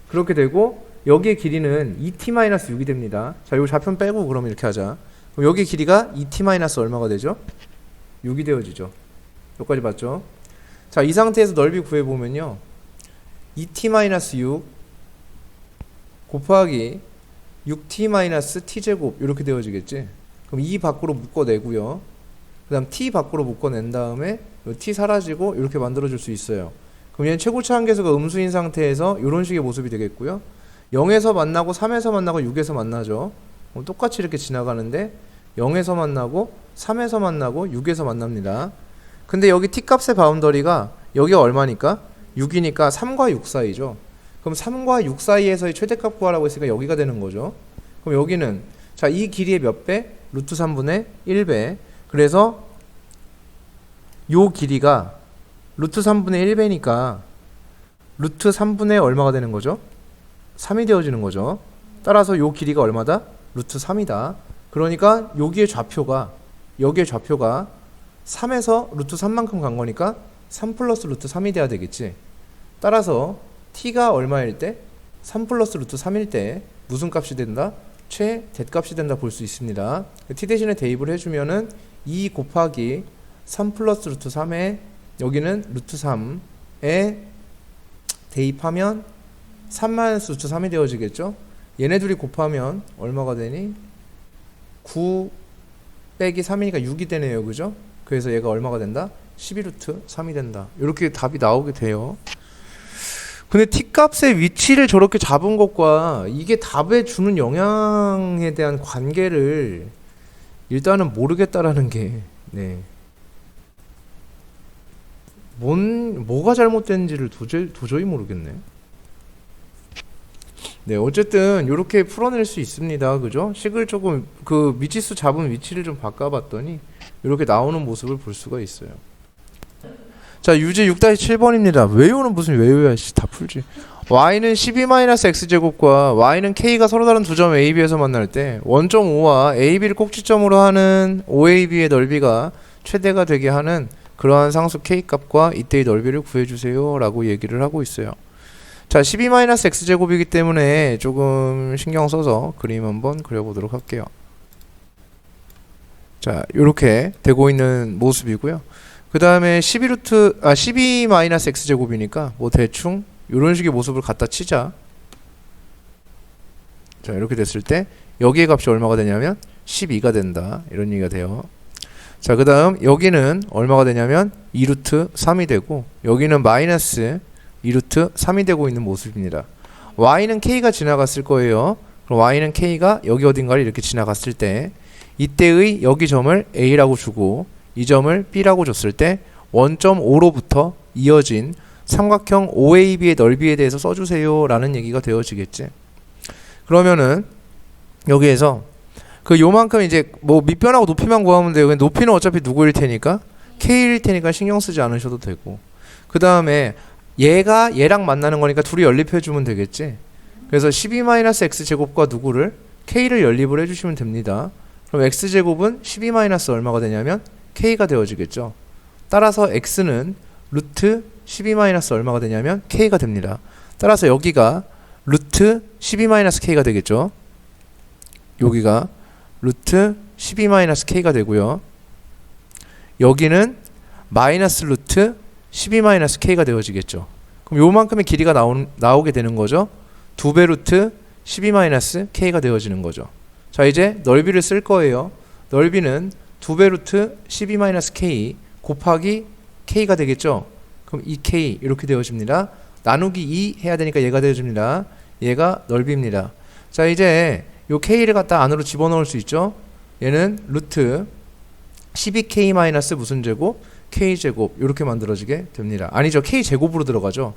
그렇게 되고 여기의 길이는 2t-6이 됩니다. 자, 요 좌표는 빼고 그러면 이렇게 하자. 그럼 여기 길이가 2t- 얼마가 되죠? 6이 되어지죠. 여기까지 봤죠? 자, 이 상태에서 넓이 구해보면요, 2t-6 곱하기 6t-t제곱 이렇게 되어지겠지. 그럼 2 밖으로 묶어내고요, 그 다음 t 밖으로 묶어낸 다음에 t 사라지고 이렇게 만들어줄 수 있어요. 그럼 얘는 최고차 한계수가 음수인 상태에서 이런 식의 모습이 되겠고요. 0에서 만나고 3에서 만나고 6에서 만나죠. 똑같이 이렇게 지나가는데 0에서 만나고 3에서 만나고 6에서 만납니다. 근데 여기 t값의 바운더리가 여기가 얼마니까? 6이니까 3과 6 사이죠. 그럼 3과 6 사이에서의 최대값 구하라고 했으니까 여기가 되는 거죠. 그럼 여기는 자, 이 길이의 몇 배? 루트 3분의 1배. 그래서 요 길이가 루트 3분의 1배니까 루트 3분의 얼마가 되는 거죠? 3이 되어지는 거죠. 따라서 요 길이가 얼마다? 루트 3이다. 그러니까 여기의 좌표가 3에서 루트 3만큼 간 거니까 3 플러스 루트 3이 돼야 되겠지. 따라서 t가 얼마일 때? 3 플러스 루트 3일 때 무슨 값이 된다? 최대값이 된다 볼 수 있습니다. t 대신에 대입을 해주면은 2 곱하기 3 플러스 루트 3에 여기는 루트 3에 대입하면 3 마이너스 루트 3이 되어지겠죠. 얘네 둘이 곱하면 얼마가 되니? 9 빼기 3이니까 6이 되네요. 그죠? 그래서 얘가 얼마가 된다? 12루트 3이 된다. 이렇게 답이 나오게 돼요. 근데 t값의 위치를 저렇게 잡은 것과 이게 답에 주는 영향에 대한 관계를 일단은 모르겠다라는 게 뭐가 잘못된지를 도저히 모르겠네. 네, 어쨌든 이렇게 풀어낼 수 있습니다. 그죠? 식을 조금 그 미치수 잡은 위치를 좀 바꿔봤더니 이렇게 나오는 모습을 볼 수가 있어요. 자, 유제 6-7번입니다. 외우는 무슨 외우야, 다 풀지. y는 12-x제곱과 y는 k가 서로 다른 두 점 a, b에서 만날 때 원점 O와 a, b를 꼭지점으로 하는 OAB의 넓이가 최대가 되게 하는 그러한 상수 k 값과 이때의 넓이를 구해주세요 라고 얘기를 하고 있어요. 자, 12-x제곱이기 때문에 조금 신경 써서 그림 한번 그려보도록 할게요. 자, 요렇게 되고 있는 모습이고요. 그 다음에 12-x제곱이니까 뭐 대충 요런 식의 모습을 갖다 치자. 자, 이렇게 됐을 때 여기의 값이 얼마가 되냐면 12가 된다. 이런 얘기가 돼요. 자, 그 다음 여기는 얼마가 되냐면 2루트 3이 되고 여기는 마이너스 2루트 3이 되고 있는 모습입니다. y는 k가 지나갔을 거예요. 그럼 y는 k가 여기 어딘가를 이렇게 지나갔을 때 이때의 여기 점을 a라고 주고 이 점을 b라고 줬을 때 원점 O로부터 이어진 삼각형 OAB의 넓이에 대해서 써주세요 라는 얘기가 되어지겠지. 그러면은 여기에서 그 요만큼 이제 뭐 밑변하고 높이만 구하면 돼요. 높이는 어차피 누구일 테니까 k일 테니까 신경 쓰지 않으셔도 되고, 그 다음에 얘가 얘랑 만나는 거니까 둘이 연립해주면 되겠지. 그래서 12-x제곱과 누구를? k를 연립을 해주시면 됩니다. 그럼 x제곱은 12 마이너스 얼마가 되냐면 k가 되어지겠죠. 따라서 x는 루트 12 마이너스 얼마가 되냐면 k가 됩니다. 따라서 여기가 루트 12 마이너스 k가 되겠죠. 여기가 루트 12 마이너스 k가 되고요. 여기는 마이너스 루트 12 마이너스 k가 되어지겠죠. 그럼 요만큼의 길이가 나오게 되는 거죠. 2배 루트 12 마이너스 k가 되어지는 거죠. 자, 이제 넓이를 쓸 거예요. 넓이는 2배 루트 12 마이너스 k 곱하기 k가 되겠죠. 그럼 2k 이렇게 되어집니다. 나누기 2 해야 되니까 얘가 되어집니다. 얘가 넓이입니다. 자, 이제 요 k를 갖다 안으로 집어넣을 수 있죠. 얘는 루트 12k 마이너스 무슨 제곱? k제곱 이렇게 만들어지게 됩니다. 아니죠. k제곱으로 들어가죠.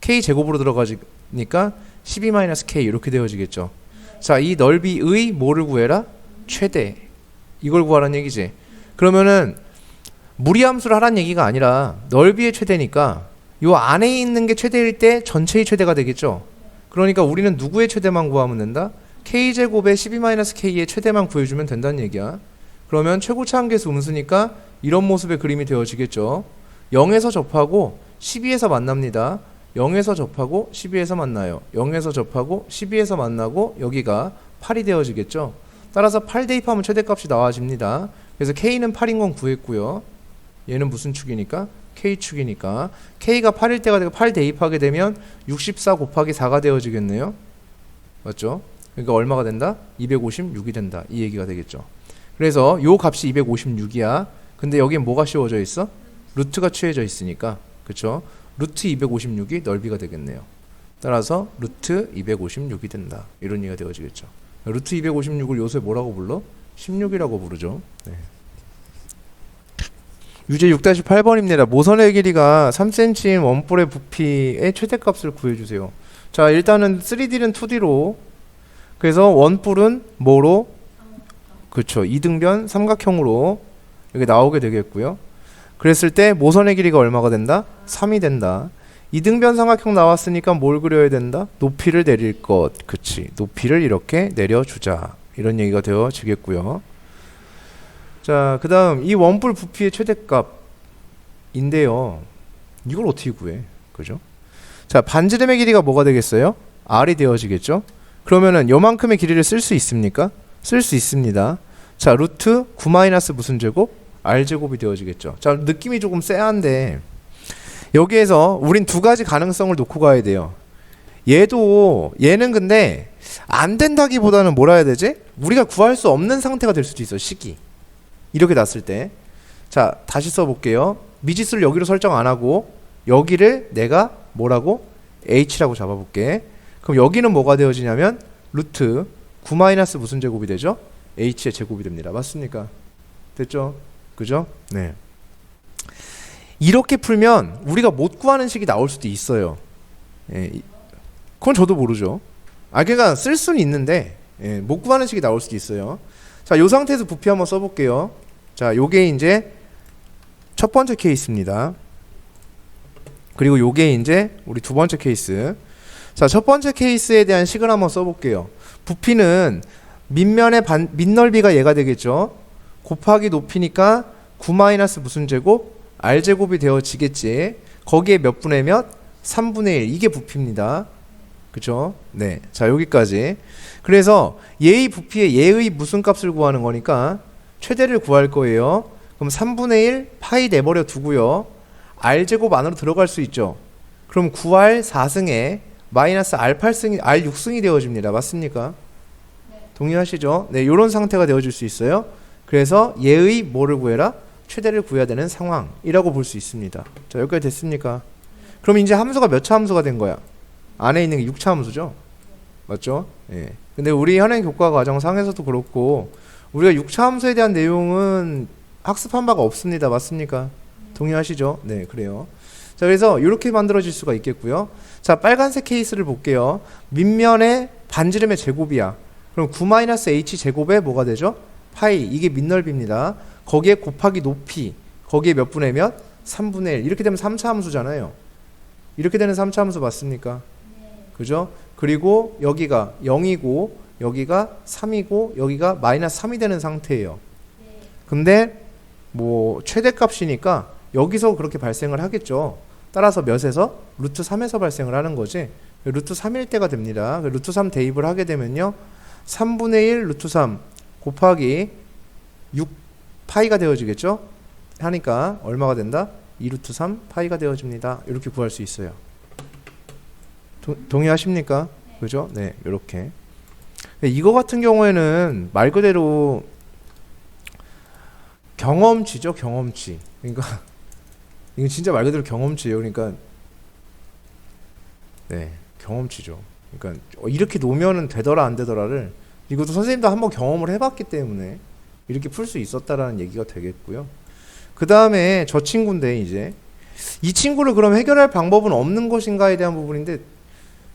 k제곱으로 들어가니까 12 마이너스 k 이렇게 되어지겠죠. 자, 이 넓이의 뭐를 구해라? 최대. 이걸 구하라는 얘기지. 그러면은 무리함수를 하라는 얘기가 아니라 넓이의 최대니까 요 안에 있는 게 최대일 때 전체의 최대가 되겠죠. 그러니까 우리는 누구의 최대만 구하면 된다? k제곱의 12-k의 최대만 구해주면 된다는 얘기야. 그러면 최고차 한계수 음수니까 이런 모습의 그림이 되어지겠죠. 0에서 접하고 12에서 만납니다. 0에서 접하고 12에서 만나요. 0에서 접하고 12에서 만나고 여기가 8이 되어지겠죠. 따라서 8 대입하면 최대값이 나와집니다. 그래서 k는 8인 건 구했고요. 얘는 무슨 축이니까? k축이니까 k가 8일 때가 되고 8 대입하게 되면 64 곱하기 4가 되어지겠네요. 맞죠? 그러니까 얼마가 된다? 256이 된다. 이 얘기가 되겠죠. 그래서 요 값이 256이야. 근데 여기엔 뭐가 씌워져 있어? 루트가 취해져 있으니까. 그쵸? 루트 256이 넓이가 되겠네요. 따라서 루트 256이 된다. 이런 얘기가 되어지겠죠. 루트 256을 요새 뭐라고 불러? 16이라고 부르죠. 네. 유제 6-8번입니다. 모선의 길이가 3cm인 원볼의 부피의 최대값을 구해주세요. 자, 일단은 3D는 2D로, 그래서 원볼은 뭐로? 그렇죠. 이등변 삼각형으로 이렇게 나오게 되겠고요. 그랬을 때 모선의 길이가 얼마가 된다? 3이 된다. 이등변 삼각형 나왔으니까 뭘 그려야 된다? 높이를 내릴 것. 그치. 높이를 이렇게 내려주자. 이런 얘기가 되어지겠고요. 자, 그 다음 이 원뿔 부피의 최대값인데요. 이걸 어떻게 구해? 그죠? 자, 반지름의 길이가 뭐가 되겠어요? R이 되어지겠죠? 그러면은 요만큼의 길이를 쓸 수 있습니까? 쓸 수 있습니다. 자, 루트 9 마이너스 무슨 제곱? R제곱이 되어지겠죠. 자, 느낌이 조금 쎄한데 여기에서 우린 두 가지 가능성을 놓고 가야 돼요. 얘는 근데 안 된다기보다는 뭐라 해야 되지? 우리가 구할 수 없는 상태가 될 수도 있어. 식이 이렇게 났을 때. 자, 다시 써볼게요. 미지수를 여기로 설정 안 하고 여기를 내가 뭐라고? H라고 잡아볼게. 그럼 여기는 뭐가 되어지냐면 루트 9 마이너스 무슨 제곱이 되죠? H의 제곱이 됩니다. 맞습니까? 됐죠? 그죠? 네. 이렇게 풀면 우리가 못 구하는 식이 나올 수도 있어요. 예, 그건 저도 모르죠. 그러니까 쓸 수는 있는데 못 구하는 식이 나올 수도 있어요. 자, 요 상태에서 부피 한번 써볼게요. 자, 요게 이제 첫 번째 케이스입니다. 그리고 요게 이제 우리 두 번째 케이스. 자, 첫 번째 케이스에 대한 식을 한번 써볼게요. 부피는 밑면의 밑넓이가 얘가 되겠죠. 곱하기 높이니까 9 마이너스 무슨 제곱? R제곱이 되어지겠지. 거기에 몇 분의 몇? 3분의 1. 이게 부피입니다. 그죠? 네. 자, 여기까지. 그래서 얘의 부피에 얘의 무슨 값을 구하는 거니까 최대를 구할 거예요. 그럼 3분의 1 파이 내버려 두고요. R제곱 안으로 들어갈 수 있죠. 그럼 9R 4승에 마이너스 R 8승이 R 6승이 되어집니다. 맞습니까? 네. 동의하시죠? 네, 요런 상태가 되어질 수 있어요. 그래서 얘의 뭐를 구해라? 최대를 구해야 되는 상황이라고 볼 수 있습니다. 자, 여기까지 됐습니까? 그럼 이제 함수가 몇 차 함수가 된 거야? 안에 있는 게 6차 함수죠? 맞죠? 예. 근데 우리 현행 교과 과정상에서도 그렇고 우리가 6차 함수에 대한 내용은 학습한 바가 없습니다. 맞습니까? 동의하시죠? 네, 그래요. 자, 그래서 이렇게 만들어질 수가 있겠고요. 자, 빨간색 케이스를 볼게요. 밑면에 반지름의 제곱이야. 그럼 9-H 제곱에 뭐가 되죠? 파이. 이게 밑넓이입니다. 거기에 곱하기 높이. 거기에 몇 분의 몇? 3분의 1. 이렇게 되면 3차 함수잖아요. 이렇게 되는 3차 함수 맞습니까? 네. 그죠? 그리고 여기가 0이고 여기가 3이고 여기가 마이너스 3이 되는 상태예요. 네. 근데 뭐 최대값이니까 여기서 그렇게 발생을 하겠죠. 따라서 몇에서? 루트 3에서 발생을 하는 거지. 루트 3일 때가 됩니다. 루트 3 대입을 하게 되면요. 3분의 1 루트 3 곱하기 6 파이가 되어지겠죠? 하니까 얼마가 된다? 2루트 3 파이가 되어집니다. 이렇게 구할 수 있어요. 동의하십니까? 네. 그죠? 네, 이렇게. 이거 같은 경우에는 말 그대로 경험치죠, 경험치. 그러니까 이건 진짜 말 그대로 경험치예요. 그러니까 네, 경험치죠. 그러니까 이렇게 놓으면은 되더라 안 되더라를 이것도 선생님도 한번 경험을 해봤기 때문에 이렇게 풀 수 있었다라는 얘기가 되겠고요. 그 다음에 저 친구인데 이제 이 친구를 그럼 해결할 방법은 없는 것인가에 대한 부분인데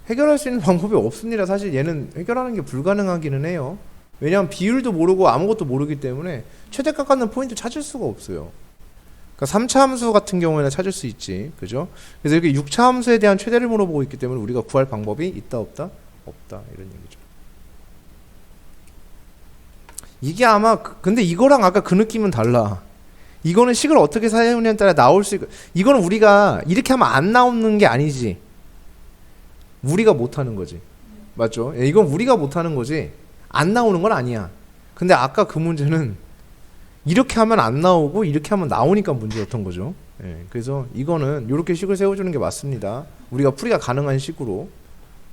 해결할 수 있는 방법이 없습니다. 사실 얘는 해결하는 게 불가능하기는 해요. 왜냐하면 비율도 모르고 아무것도 모르기 때문에 최대값 갖는 포인트 찾을 수가 없어요. 그러니까 3차 함수 같은 경우에는 찾을 수 있지. 그죠? 그래서 이렇게 6차 함수에 대한 최대를 물어보고 있기 때문에 우리가 구할 방법이 있다 없다? 없다. 이런 얘기죠. 이게 아마 근데 이거랑 아까 그 느낌은 달라. 이거는 식을 어떻게 사용하냐에 따라 나올 수 있고 이거는 우리가 이렇게 하면 안 나오는 게 아니지. 우리가 못하는 거지. 맞죠? 이건 우리가 못하는 거지 안 나오는 건 아니야. 근데 아까 그 문제는 이렇게 하면 안 나오고 이렇게 하면 나오니까 문제였던 거죠. 그래서 이거는 이렇게 식을 세워주는 게 맞습니다. 우리가 풀이가 가능한 식으로.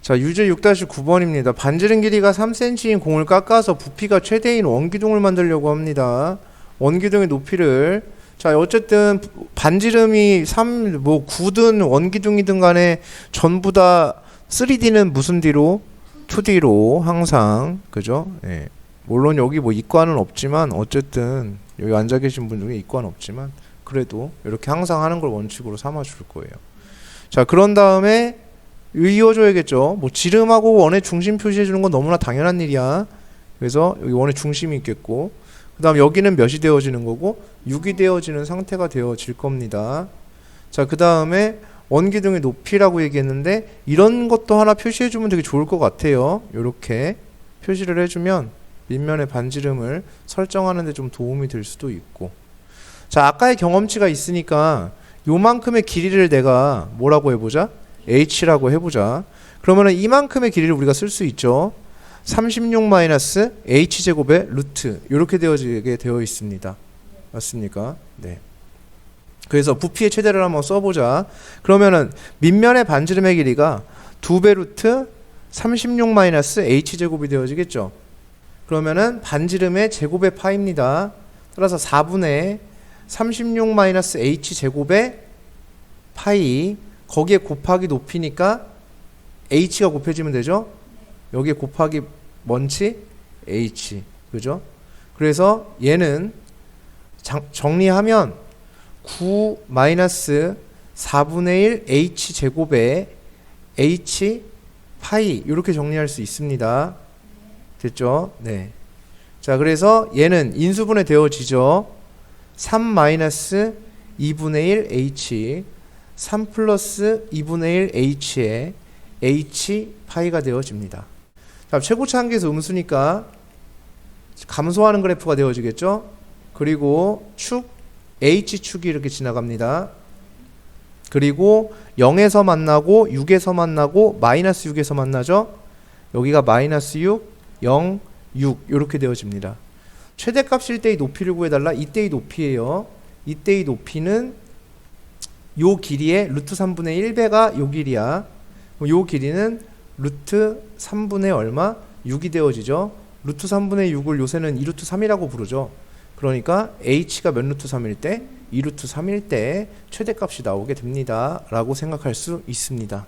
자, 유제 6-9번입니다. 반지름 길이가 3cm인 공을 깎아서 부피가 최대인 원기둥을 만들려고 합니다. 원기둥의 높이를 자, 어쨌든 반지름이 9든 원기둥이든 간에 전부 다 3D는 무슨 D로? 2D로 항상 그죠? 예. 물론 여기 뭐 이과는 없지만 어쨌든 여기 앉아 계신 분 중에 이과는 없지만 그래도 이렇게 항상 하는 걸 원칙으로 삼아 줄 거예요. 자, 그런 다음에 이어줘야겠죠. 뭐 지름하고 원의 중심 표시해 주는 건 너무나 당연한 일이야. 그래서 여기 원의 중심이 있겠고, 그 다음 여기는 몇이 되어지는 거고 6이 되어지는 상태가 되어질 겁니다. 자, 그 다음에 원기둥의 높이라고 얘기했는데 이런 것도 하나 표시해 주면 되게 좋을 것 같아요. 이렇게 표시를 해주면 밑면의 반지름을 설정하는 데 좀 도움이 될 수도 있고. 자, 아까의 경험치가 있으니까 요만큼의 길이를 내가 뭐라고 해보자? h라고 해보자. 그러면은 이만큼의 길이를 우리가 쓸 수 있죠. 36-h제곱의 루트 이렇게 되어지게 되어 있습니다. 맞습니까? 네. 그래서 부피의 최대를 한번 써보자. 그러면은 밑면의 반지름의 길이가 2배 루트 36-h제곱이 되어지겠죠. 그러면은 반지름의 제곱의 파입니다. 따라서 4분의 36-h제곱의 파이, 거기에 곱하기 높이니까 h가 곱해지면 되죠. 여기에 곱하기 뭔치? h. 그죠? 그래서 얘는 정리하면 9-4분의 1 h제곱의 h 파이 이렇게 정리할 수 있습니다. 됐죠? 네. 자, 그래서 얘는 인수분해 되어지죠. 3-2분의 1 h 3 플러스 2분의 1 h에 h 파이가 되어집니다. 자, 최고차 한계에서 음수니까 감소하는 그래프가 되어지겠죠. 그리고 축 h축이 이렇게 지나갑니다. 그리고 0에서 만나고 6에서 만나고 마이너스 6에서 만나죠. 여기가 마이너스 6, 0, 6 이렇게 되어집니다. 최대값일 때의 높이를 구해달라. 이때의 높이예요. 이때의 높이는 요 길이의 루트 3분의 1배가 요 길이야. 요 길이는 루트 3분의 얼마? 6이 되어지죠. 루트 3분의 6을 요새는 2루트 3이라고 부르죠. 그러니까 h가 몇 루트 3일 때? 2루트 3일 때 최대값이 나오게 됩니다. 라고 생각할 수 있습니다.